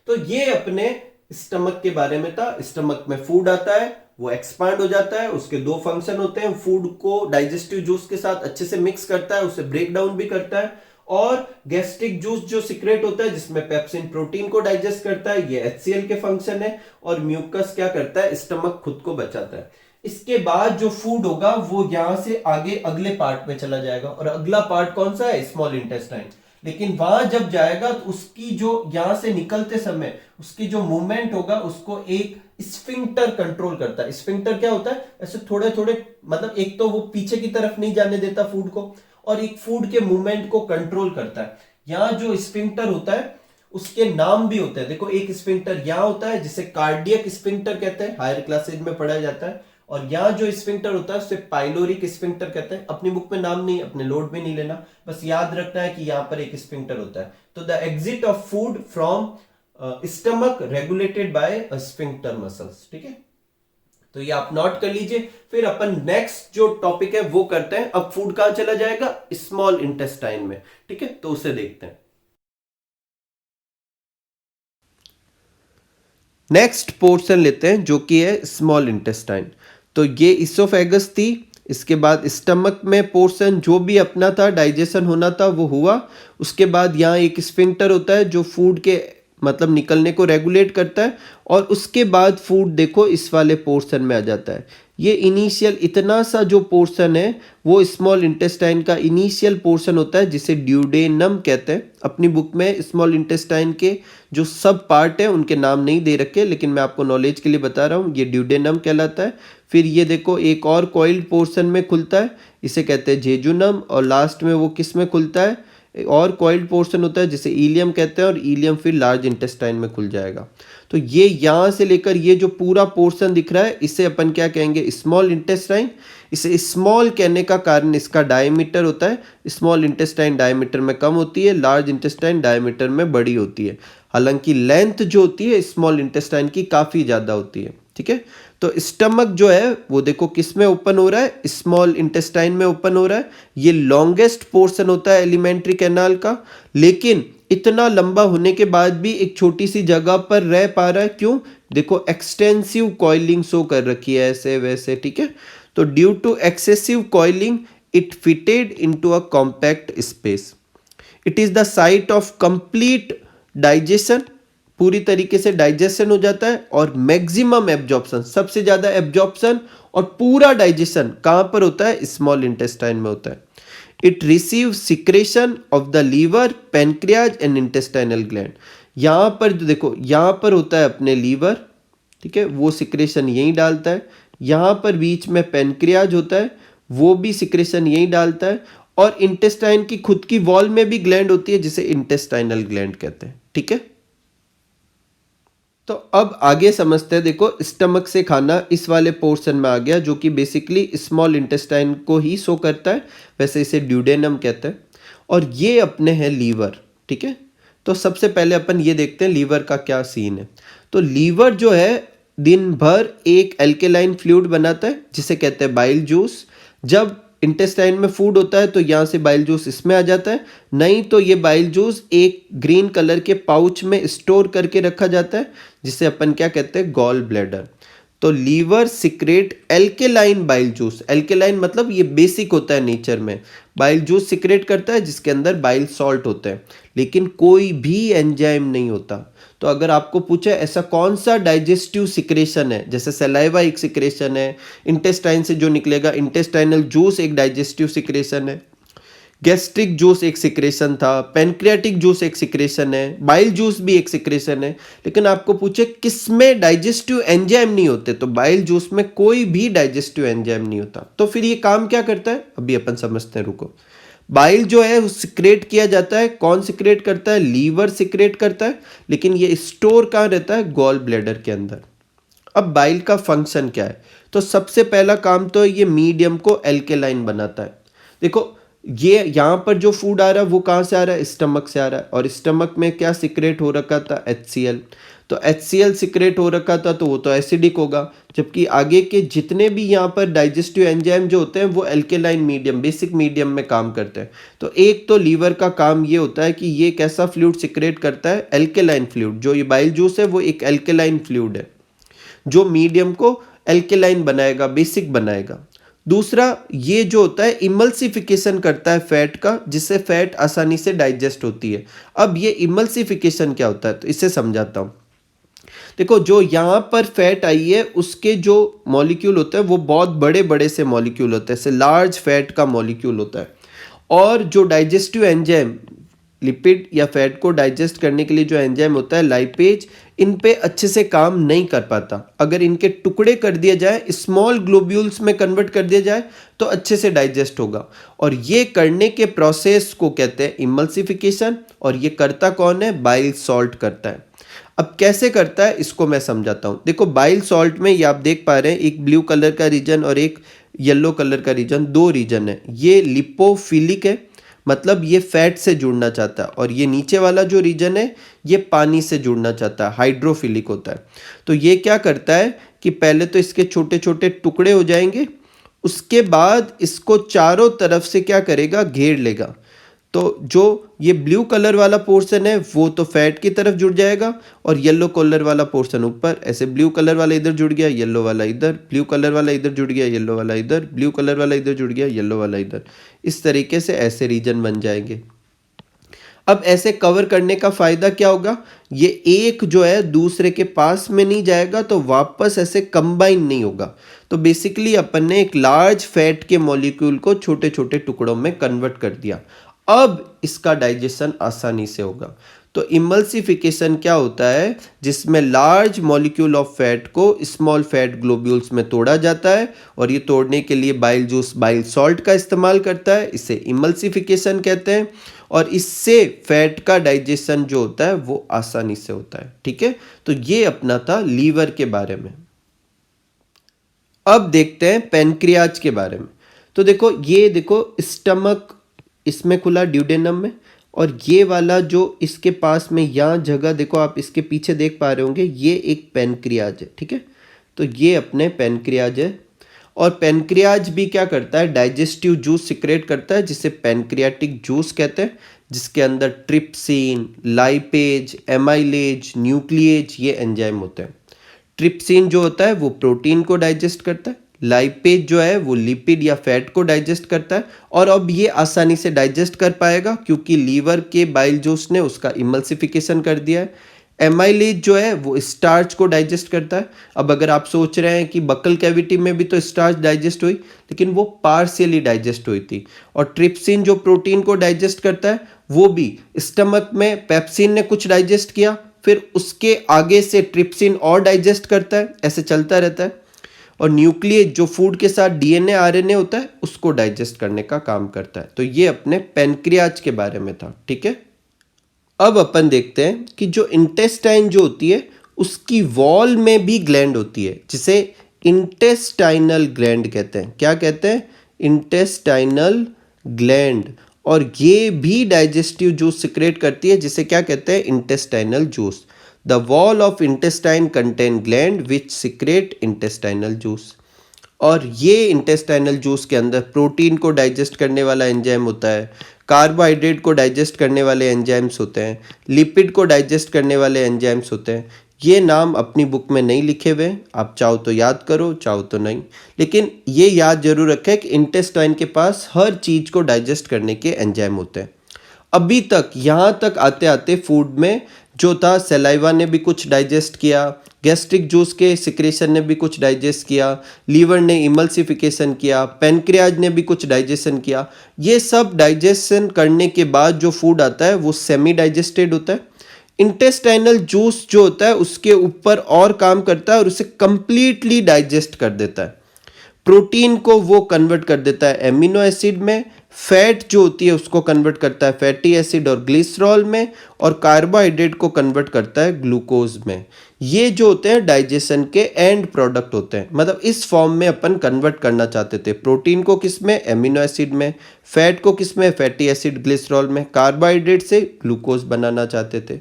तो ये अपने स्टमक के बारे में था। स्टमक में फूड आता है, वो एक्सपांड हो जाता है, उसके दो फंक्शन होते हैं, फूड को डाइजेस्टिव जूस के साथ अच्छे से मिक्स करता है, उसे ब्रेक डाउन भी करता है, और गैस्ट्रिक जूस जो सिक्रेट होता है जिसमें पेप्सिन प्रोटीन को डाइजेस्ट करता है, ये HCl के फंक्शन है, और म्यूकस क्या करता है, स्टमक खुद को बचाता है। इसके बाद जो फूड होगा वो यहां से आगे अगले पार्ट में चला जाएगा, और अगला पार्ट कौन सा है, स्मॉल इंटेस्टाइन। लेकिन वहां जब जाएगा तो उसकी जो यहां से निकलते समय उसकी जो मूवमेंट होगा उसको एक स्फिंक्टर कंट्रोल करता है। स्फिंक्टर क्या होता है, ऐसे थोड़े थोड़े, मतलब एक तो वो पीछे की तरफ नहीं जाने देता फूड को, और एक फूड के मूवमेंट को कंट्रोल करता है। यहाँ जो स्फिंक्टर होता है उसके नाम भी होते हैं। देखो, एक स्फिंक्टर यहाँ होता है जिसे कार्डियक स्फिंक्टर कहते हैं, हायर क्लासेज में पढ़ाया जाता है, और यहाँ जो स्फिंक्टर होता है उसे पाइलोरिक स्फिंक्टर कहते हैं। अपनी बुक में नाम नहीं, अपने लोड में नहीं लेना, बस याद रखना है कि यहाँ पर एक स्फिंक्टर होता है। तो the exit of food from stomach regulated by sphincter muscles. ठीक है, तो ये आप नोट कर लीजिए। फिर अपन नेक्स्ट जो टॉपिक है वो करते हैं। अब फूड कहां चला जाएगा, स्मॉल इंटेस्टाइन में। ठीक है, तो उसे देखते हैं। नेक्स्ट पोर्शन लेते हैं जो कि है स्मॉल इंटेस्टाइन। तो ये इसोफेगस थी, इसके बाद स्टमक में पोर्शन जो भी अपना था डाइजेशन होना था वो हुआ। उसके बाद यहाँ एक स्फिंक्टर होता है जो फूड के मतलब निकलने को रेगुलेट करता है, और उसके बाद फूड देखो इस वाले पोर्शन में आ जाता है। ये इनिशियल इतना सा जो पोर्शन है वो स्मॉल इंटेस्टाइन का इनिशियल पोर्शन होता है जिसे ड्यूडेनम कहते हैं। अपनी बुक में स्मॉल इंटेस्टाइन के जो सब पार्ट है उनके नाम नहीं दे रखे, लेकिन मैं आपको नॉलेज के लिए बता रहा हूँ, ये ड्यूडेनम कहलाता है। फिर ये देखो एक और कॉइल्ड पोर्शन में खुलता है, इसे कहते हैं जेजुनम, और लास्ट में वो किस में खुलता है, और कॉइल्ड पोर्शन होता है जिसे इलियम कहते हैं, और इलियम फिर लार्ज इंटेस्टाइन में खुल जाएगा। तो ये यहाँ से लेकर ये जो पूरा पोर्शन दिख रहा है इसे अपन क्या कहेंगे, स्मॉल इंटेस्टाइन। इसे स्मॉल कहने का कारण इसका डायमीटर होता है। स्मॉल इंटेस्टाइन डायमीटर में कम होती है, लार्ज इंटेस्टाइन डायमीटर में बड़ी होती है। हालांकि लेंथ जो होती है स्मॉल इंटेस्टाइन की काफ़ी ज़्यादा होती है। ठीक है, तो स्टमक जो है वो देखो किस में ओपन हो रहा है, स्मॉल इंटेस्टाइन में ओपन हो रहा है। ये लॉन्गेस्ट पोर्शन होता है एलिमेंट्री कैनाल का, लेकिन इतना लंबा होने के बाद भी एक छोटी सी जगह पर रह पा रहा है। क्यों, देखो एक्सटेंसिव कॉइलिंग शो कर रखी है ऐसे वैसे। ठीक है, तो due to excessive coiling it fitted into a compact space. It is the site of complete digestion, पूरी तरीके से डाइजेशन हो जाता है, और मैक्सिमम एब्जॉर्प्शन, सबसे ज्यादा एब्जॉर्प्शन और पूरा डाइजेशन कहां पर होता है, स्मॉल इंटेस्टाइन में होता है। It receive secretion of the liver, pancreas and intestinal gland. यहाँ पर देखो, यहाँ पर होता है अपने लीवर, ठीक है, वो सिक्रेशन यहीं डालता है। यहाँ पर बीच में पैनक्रियाज होता है, वो भी सिक्रेशन यहीं डालता है, और इंटेस्टाइन की खुद की वॉल में भी ग्लैंड होती है जिसे इंटेस्टाइनल ग्लैंड कहते हैं। ठीक है, तो अब आगे समझते हैं। देखो, स्टमक से खाना इस वाले पोर्शन में आ गया जो कि बेसिकली स्मॉल इंटेस्टाइन को ही शो करता है, वैसे इसे ड्यूडेनम कहते हैं। और ये अपने हैं लीवर। ठीक है। तो सबसे पहले अपन ये देखते हैं लीवर का क्या सीन है। तो लीवर जो है दिन भर एक एल्केलाइन फ्लूइड बनाता है जिसे कहते हैं बाइल जूस। जब इंटेस्टाइन में फूड होता है तो यहाँ से बाइल जूस इसमें आ जाता है, नहीं तो ये बाइल जूस एक ग्रीन कलर के पाउच में स्टोर करके रखा जाता है जिसे अपन क्या कहते हैं, गॉल ब्लैडर। तो liver secrete alkaline bile juice, alkaline मतलब ये बेसिक होता है नेचर में, बाइल जूस सिक्रेट करता है जिसके अंदर बाइल सॉल्ट होते हैं, लेकिन कोई भी एंजाइम नहीं होता। तो अगर आपको पूछे ऐसा कौन सा डाइजेस्टिव सिक्रेशन है, जैसे सलाइवा एक सिक्रेशन है, इंटेस्टाइन से जो निकलेगा इंटेस्टाइनल जूस एक डाइजेस्टिव सिक्रेशन है, गैस्ट्रिक जूस एक सिक्रेशन था, पेनक्रियाटिक जूस एक सिक्रेशन है, बाइल जूस भी एक सिक्रेशन है। लेकिन आपको पूछे किसमें डाइजेस्टिव एंजाइम नहीं होते, तो बाइल जूस में कोई भी डाइजेस्टिव एंजाइम नहीं होता। तो फिर ये काम क्या करता है अभी अपन समझते हैं, रुको। बाइल जो है सिक्रेट किया जाता है, कौन सिक्रेट करता है, लीवर सिक्रेट करता है, लेकिन ये स्टोर कहाँ रहता है, गॉल ब्लैडर के अंदर। अब बाइल का फंक्शन क्या है, तो सबसे पहला काम तो ये मीडियम को एल्केलाइन बनाता है। देखो ये यहाँ पर जो फूड आ रहा है वो कहाँ से आ रहा है, स्टमक से आ रहा है, और स्टमक में क्या सिक्रेट हो रखा था, HCl। तो HCl सिक्रेट हो रखा था तो वो तो एसिडिक होगा, जबकि आगे के जितने भी यहाँ पर डाइजेस्टिव एंजाइम जो होते हैं वो एल्केलाइन मीडियम, बेसिक मीडियम में काम करते हैं। तो एक तो लीवर का काम ये होता है कि ये कैसा फ्लूइड सिक्रेट करता है, एल्केलाइन फ्लूइड। जो ये बाइल जूस है वो एक एल्केलाइन फ्लूइड है जो मीडियम को एल्केलाइन बनाएगा, बेसिक बनाएगा। दूसरा ये जो होता है इमल्सिफिकेशन करता है फैट का, जिससे फैट आसानी से डाइजेस्ट होती है। अब ये इमल्सिफिकेशन क्या होता है तो इसे समझाता हूँ। देखो जो यहाँ पर फैट आई है उसके जो मॉलिक्यूल होते हैं वो बहुत बड़े बड़े से मॉलिक्यूल होते हैं, जैसे लार्ज फैट का मॉलिक्यूल होता है। और जो डाइजेस्टिव एंजाइम लिपिड या फैट को डाइजेस्ट करने के लिए जो एंजाइम होता है लाइपेज, इन पे अच्छे से काम नहीं कर पाता। अगर इनके टुकड़े कर दिए जाए, स्मॉल ग्लोब्यूल्स में कन्वर्ट कर दिया जाए तो अच्छे से डाइजेस्ट होगा। और ये करने के प्रोसेस को कहते हैं इमल्सिफिकेशन, और ये करता कौन है, बाइल सॉल्ट करता है। अब कैसे करता है इसको मैं समझाता हूँ। देखो बाइल सॉल्ट में ये आप देख पा रहे हैं एक ब्लू कलर का रीजन और एक येलो कलर का रीजन, दो रीजन है। ये लिपोफिलिक है, मतलब ये फैट से जुड़ना चाहता है, और ये नीचे वाला जो रीजन है ये पानी से जुड़ना चाहता है, हाइड्रोफिलिक होता है। तो ये क्या करता है कि पहले तो इसके छोटे छोटे टुकड़े हो जाएंगे, उसके बाद इसको चारों तरफ से क्या करेगा, घेर लेगा। तो जो ये ब्लू कलर वाला पोर्शन है वो तो फैट की तरफ जुड़ जाएगा, और येलो कलर वाला पोर्शन ऊपर, ऐसे ब्लू कलर वाला इधर जुड़ गया, येलो वाला इधर, ब्लू कलर वाला इधर जुड़ गया, येलो वाला इधर, ब्लू कलर वाला इधर जुड़ गया, येलो वाला इधर। इस तरीके से ऐसे रीजन बन जाएंगे। अब ऐसे कवर करने का फायदा क्या होगा, ये एक जो है दूसरे के पास में नहीं जाएगा तो वापस ऐसे कंबाइन नहीं होगा। तो बेसिकली अपन ने एक लार्ज फैट के मॉलिक्यूल को छोटे छोटे टुकड़ों में कन्वर्ट कर दिया। अब इसका डाइजेशन आसानी से होगा। तो इमल्सिफिकेशन क्या होता है, जिसमें लार्ज मॉलिक्यूल ऑफ फैट को स्मॉल फैट ग्लोब्यूल्स में तोड़ा जाता है, और ये तोड़ने के लिए बाइल जूस बाइल सॉल्ट का इस्तेमाल करता है, इसे इमल्सिफिकेशन कहते हैं। और इससे फैट का डाइजेशन जो होता है वो आसानी से होता है। ठीक है, तो ये अपना था लीवर के बारे में। अब देखते हैं पेनक्रियाज के बारे में। तो देखो ये देखो स्टमक इसमें खुला ड्यूडेनम में, और ये वाला जो इसके पास में यहाँ जगह देखो आप इसके पीछे देख पा रहे होंगे, ये एक पेनक्रियाज है। ठीक है, तो ये अपने पेनक्रियाज है। और पेनक्रियाज भी क्या करता है, डाइजेस्टिव जूस सिक्रेट करता है जिसे पेनक्रियाटिक जूस कहते हैं, जिसके अंदर ट्रिप्सिन, लाइपेज, एमाइलेज, न्यूक्लिएज ये एंजाइम होते हैं। ट्रिप्सिन जो होता है वो प्रोटीन को डाइजेस्ट करता है, लाइपेज जो है वो लिपिड या फैट को डाइजेस्ट करता है, और अब ये आसानी से डाइजेस्ट कर पाएगा क्योंकि लीवर के बाइल जूस ने उसका इमल्सिफिकेशन कर दिया है। एमाइलेज जो है वो स्टार्च को डाइजेस्ट करता है। अब अगर आप सोच रहे हैं कि बकल कैविटी में भी तो स्टार्च डाइजेस्ट हुई, लेकिन वो पार्शियली डाइजेस्ट हुई थी। और ट्रिप्सिन जो प्रोटीन को डाइजेस्ट करता है वो भी स्टमक में पेप्सिन ने कुछ डाइजेस्ट किया, फिर उसके आगे से ट्रिप्सिन और डाइजेस्ट करता है, ऐसे चलता रहता है। और न्यूक्लियस जो फूड के साथ डीएनए आरएनए होता है उसको डाइजेस्ट करने का काम करता है। तो ये अपने पेनक्रियाज के बारे में था। ठीक है, अब अपन देखते हैं कि जो इंटेस्टाइन जो होती है उसकी वॉल में भी ग्लैंड होती है, जिसे इंटेस्टाइनल ग्लैंड कहते हैं। क्या कहते हैं, इंटेस्टाइनल ग्लैंड। और ये भी डाइजेस्टिव जूस सिक्रेट करती है, जिसे क्या कहते हैं, intestinal juice. The wall of intestine contain gland which secrete intestinal juice. और ये इंटेस्टाइनल जूस के अंदर प्रोटीन को डाइजेस्ट करने वाला एंजाइम होता है, कार्बोहाइड्रेट को डाइजेस्ट करने वाले एंजाइम्स होते हैं, लिपिड को डाइजेस्ट करने वाले एंजाइम्स होते हैं। ये नाम अपनी बुक में नहीं लिखे हुए, आप चाहो तो याद करो, चाहो तो नहीं, लेकिन ये याद जरूर रखें कि इंटेस्टाइन के पास हर चीज़ को डाइजेस्ट करने के एंजाइम होते हैं। अभी तक यहाँ तक आते आते फूड में जो था, सलाइवा ने भी कुछ डाइजेस्ट किया, गैस्ट्रिक जूस के सिक्रेशन ने भी कुछ डाइजेस्ट किया, लीवर ने इमल्सिफिकेशन किया, पेनक्रियाज ने भी कुछ डाइजेशन किया। ये सब डाइजेशन करने के बाद जो फूड आता है वो सेमी डाइजेस्टेड होता है। इंटेस्टाइनल जूस जो होता है उसके ऊपर और काम करता है और उसे कंप्लीटली डाइजेस्ट कर देता है। प्रोटीन को वो कन्वर्ट कर देता है एमिनो एसिड में, फैट जो होती है उसको कन्वर्ट करता है फैटी एसिड और ग्लिसरॉल में, और कार्बोहाइड्रेट को कन्वर्ट करता है ग्लूकोज में। ये जो होते हैं डाइजेशन के एंड प्रोडक्ट होते हैं। मतलब इस फॉर्म में अपन कन्वर्ट करना चाहते थे, प्रोटीन को किस में, एमिनो एसिड में, फैट को किस में, फैटी एसिड ग्लिसरॉल में, कार्बोहाइड्रेट से ग्लूकोज बनाना चाहते थे।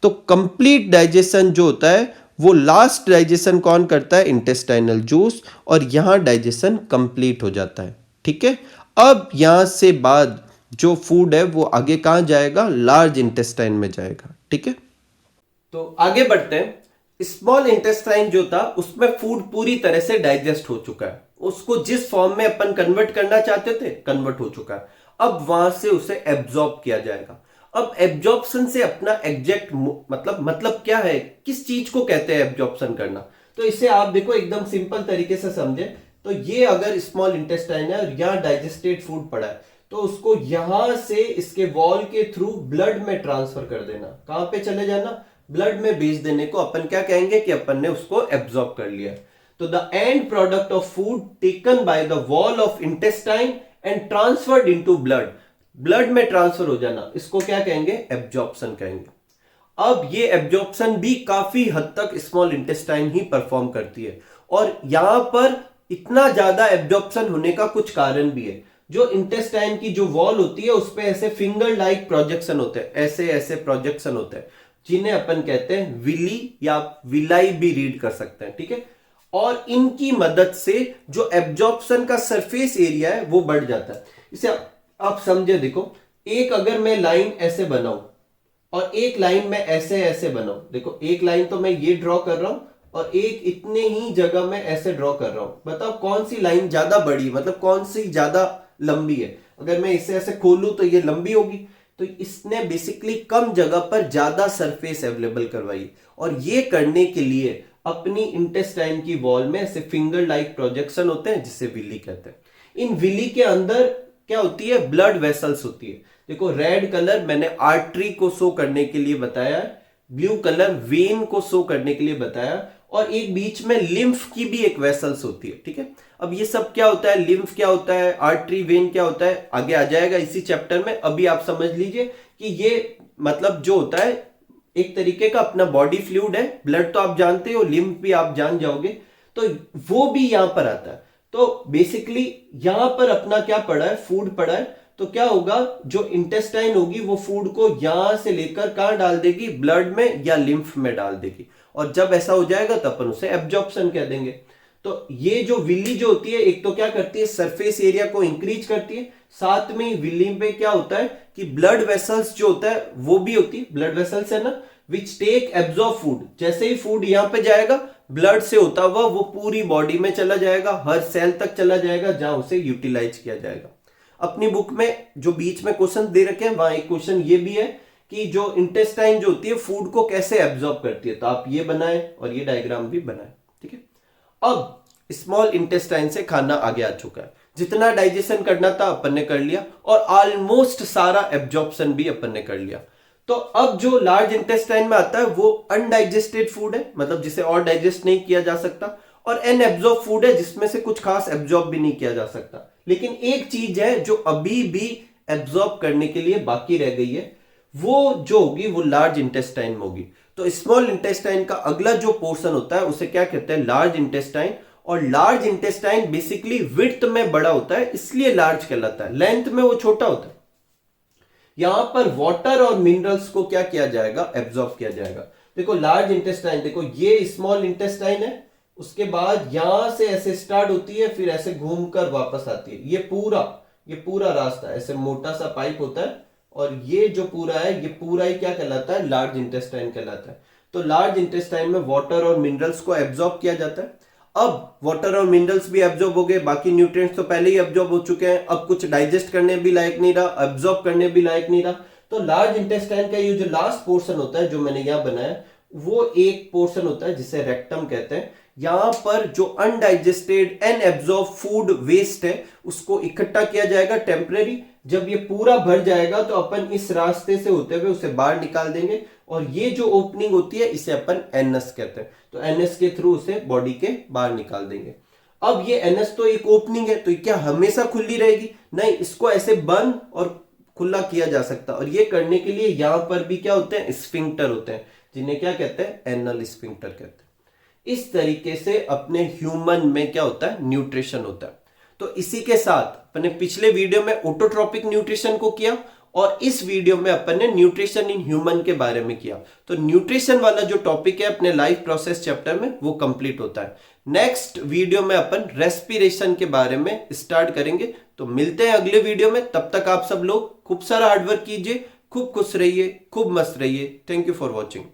तो कंप्लीट डाइजेशन जो होता है वो लास्ट डाइजेशन कौन करता है, इंटेस्टाइनल जूस, और यहाँ डाइजेशन कंप्लीट हो जाता है। ठीक है, अब यहाँ से बाद जो फूड है वो आगे कहाँ जाएगा, लार्ज इंटेस्टाइन में जाएगा। ठीक है, तो आगे बढ़ते हैं। स्मॉल इंटेस्टाइन जो था उसमें फूड पूरी तरह से डाइजेस्ट हो चुका है, उसको जिस फॉर्म में अपन कन्वर्ट करना चाहते थे कन्वर्ट हो चुका है। अब वहां से उसे एब्जॉर्ब किया जाएगा। अब एब्जॉर्प्शन से अपना एग्जैक्ट मतलब क्या है, किस चीज को कहते हैं एब्जॉर्प्शन करना, तो इसे आप देखो एकदम सिंपल तरीके से समझे। तो ये अगर स्मॉल इंटेस्टाइन है और यहाँ डाइजेस्टेड फूड पड़ा है, तो उसको यहां से इसके वॉल के थ्रू ब्लड में ट्रांसफर कर देना। कहां पे चले जाना, ब्लड में भेज देने को अपन क्या कहेंगे कि अपन ने उसको एब्जॉर्ब कर लिया। तो the end product of food taken by the wall of intestine and transferred into blood, blood में ट्रांसफर हो जाना, इसको क्या कहेंगे, एब्जॉर्प्शन कहेंगे। अब ये एब्जॉर्प्शन भी काफी हद तक स्मॉल इंटेस्टाइन ही परफॉर्म करती है, और यहां पर इतना ज्यादा एब्जॉर्प्शन होने का कुछ कारण भी है। जो इंटेस्टाइन की जो वॉल होती है उस पे ऐसे फिंगर लाइक प्रोजेक्शन होते हैं, ऐसे ऐसे प्रोजेक्शन होते हैं, जिन्हें अपन कहते हैं विली या विलाई भी रीड कर सकते हैं। ठीक है, और इनकी मदद से जो एब्जॉर्प्शन का सरफेस एरिया है वो बढ़ जाता है। इसे आप समझे, देखो एक अगर मैं लाइन ऐसे बनाऊं और एक लाइन में ऐसे ऐसे बनाऊं, देखो एक लाइन तो मैं ये ड्रॉ कर रहा हूं और एक इतने ही जगह में ऐसे ड्रॉ कर रहा हूं, बताओ कौन सी लाइन ज्यादा बड़ी, मतलब कौन सी ज्यादा लंबी है। अगर मैं इसे ऐसे खोलूं तो ये लंबी होगी, तो इसने बेसिकली कम जगह पर ज्यादा सरफेस अवेलेबल करवाई, और ये करने के लिए अपनी इंटेस्टाइन की वॉल में ऐसे फिंगर लाइक प्रोजेक्शन होते हैं जिसे विली कहते हैं। इन विली के अंदर क्या होती है, ब्लड वेसल्स होती है। देखो रेड कलर मैंने आर्टरी को शो करने के लिए बताया, ब्लू कलर वेन को शो करने के लिए बताया, और एक बीच में लिम्फ की भी एक वेसल्स होती है। ठीक है, अब ये सब क्या होता है, लिम्फ क्या होता है, आर्टरी वेन क्या होता है, आगे आ जाएगा इसी चैप्टर में। अभी आप समझ लीजिए कि ये मतलब जो होता है एक तरीके का अपना बॉडी फ्लूइड है। ब्लड तो आप जानते हो, लिम्फ भी आप जान जाओगे, तो वो भी यहां पर आता है। तो बेसिकली यहां पर अपना क्या पड़ा है, फूड पड़ा है, तो क्या होगा, जो इंटेस्टाइन होगी वो फूड को यहां से लेकर कहां डाल देगी, ब्लड में या लिम्फ में डाल देगी, और जब ऐसा हो जाएगा तो अपन उसे एब्जॉर्प्शन कह देंगे। तो ये जो विली जो होती है, एक तो क्या करती है, सरफेस एरिया को इंक्रीज करती है, साथ में विली में क्या होता है कि ब्लड वेसल्स जो होता है वो भी होती है, ब्लड वेसल्स है ना, विच टेक एब्जॉर्ब फूड। जैसे ही फूड यहां पे जाएगा, ब्लड से होता हुआ वो पूरी बॉडी में चला जाएगा, हर सेल तक चला जाएगा जहां उसे यूटिलाइज किया जाएगा। अपनी बुक में जो बीच में क्वेश्चन दे रखे हैं, वहां एक क्वेश्चन ये भी है कि जो इंटेस्टाइन जो होती है फूड को कैसे एब्जॉर्ब करती है, तो आप ये बनाएं और ये डायग्राम भी बनाएं। ठीक है, अब स्मॉल इंटेस्टाइन से खाना आगे आ चुका है, जितना डाइजेशन करना था अपन ने कर लिया, और ऑलमोस्ट सारा एब्जॉर्प्शन भी अपन ने कर लिया। तो अब जो लार्ज इंटेस्टाइन में आता है वो अनडाइजेस्टेड फूड है, मतलब जिसे और डाइजेस्ट नहीं किया जा सकता, और एनएब्जॉर्ब फूड है जिसमें से कुछ खास एब्जॉर्ब भी नहीं किया जा सकता। लेकिन एक चीज है जो अभी भी एब्जॉर्ब करने के लिए बाकी रह गई है, वो जो होगी वो लार्ज इंटेस्टाइन में होगी। तो स्मॉल इंटेस्टाइन का अगला जो पोर्शन होता है उसे क्या कहते हैं, लार्ज इंटेस्टाइन। और लार्ज इंटेस्टाइन बेसिकली विड्थ में बड़ा होता है, इसलिए लार्ज कहलाता है, लेंथ में वो छोटा होता है। यहां पर वाटर और मिनरल्स को क्या किया जाएगा, एब्जॉर्ब किया जाएगा। देखो लार्ज इंटेस्टाइन, देखो ये स्मॉल इंटेस्टाइन है, उसके बाद यहां से ऐसे स्टार्ट होती है, फिर ऐसे घूमकर वापस आती है। ये पूरा रास्ता ऐसे मोटा सा पाइप होता है, और ये जो पूरा है ये पूरा ही क्या कहलाता है, लार्ज इंटेस्टाइन कहलाता है। तो लार्ज इंटेस्टाइन में वाटर और मिनरल्स को एब्जॉर्ब किया जाता है। अब वाटर और मिनरल्स भी एब्जॉर्ब हो गए, बाकी न्यूट्रिएंट्स तो पहले ही एब्जॉर्ब हो चुके हैं, अब कुछ डाइजेस्ट करने भी लायक नहीं रहा, एब्जॉर्ब करने भी लायक नहीं रहा। तो लार्ज इंटेस्टाइन का ये जो लास्ट पोर्शन होता है जो मैंने यहां बनाया, वो एक पोर्शन होता है जिसे रेक्टम कहते हैं। यहां पर जो undigested and absorb food waste है उसको इकट्ठा किया जाएगा टेम्परेरी। जब ये पूरा भर जाएगा तो अपन इस रास्ते से होते हुए उसे बाहर निकाल देंगे, और ये जो ओपनिंग होती है इसे अपन एनस कहते हैं। तो एनस के थ्रू उसे बॉडी के बाहर निकाल देंगे। अब ये एनस तो एक ओपनिंग है, तो ये क्या हमेशा खुली रहेगी? नहीं, इसको ऐसे बंद और खुला किया जा सकता है। और ये करने के लिए यहां पर भी क्या होते हैं, स्फिंक्टर होते हैं, जिन्हें क्या कहते हैं, एनल स्फिंक्टर कहते हैं। इस तरीके से अपने ह्यूमन में क्या होता है, न्यूट्रिशन होता है। तो इसी के साथ अपने पिछले वीडियो में ऑटोट्रोपिक न्यूट्रिशन को किया, और इस वीडियो में अपन ने न्यूट्रिशन इन ह्यूमन के बारे में किया। तो न्यूट्रिशन वाला जो टॉपिक है अपने लाइफ प्रोसेस चैप्टर में वो कंप्लीट होता है। नेक्स्ट वीडियो में अपन रेस्पिरेशन के बारे में स्टार्ट करेंगे। तो मिलते हैं अगले वीडियो में, तब तक आप सब लोग खूब सारा हार्डवर्क कीजिए, खूब खुश रहिए, खूब मस्त रहिए। Thank you for watching.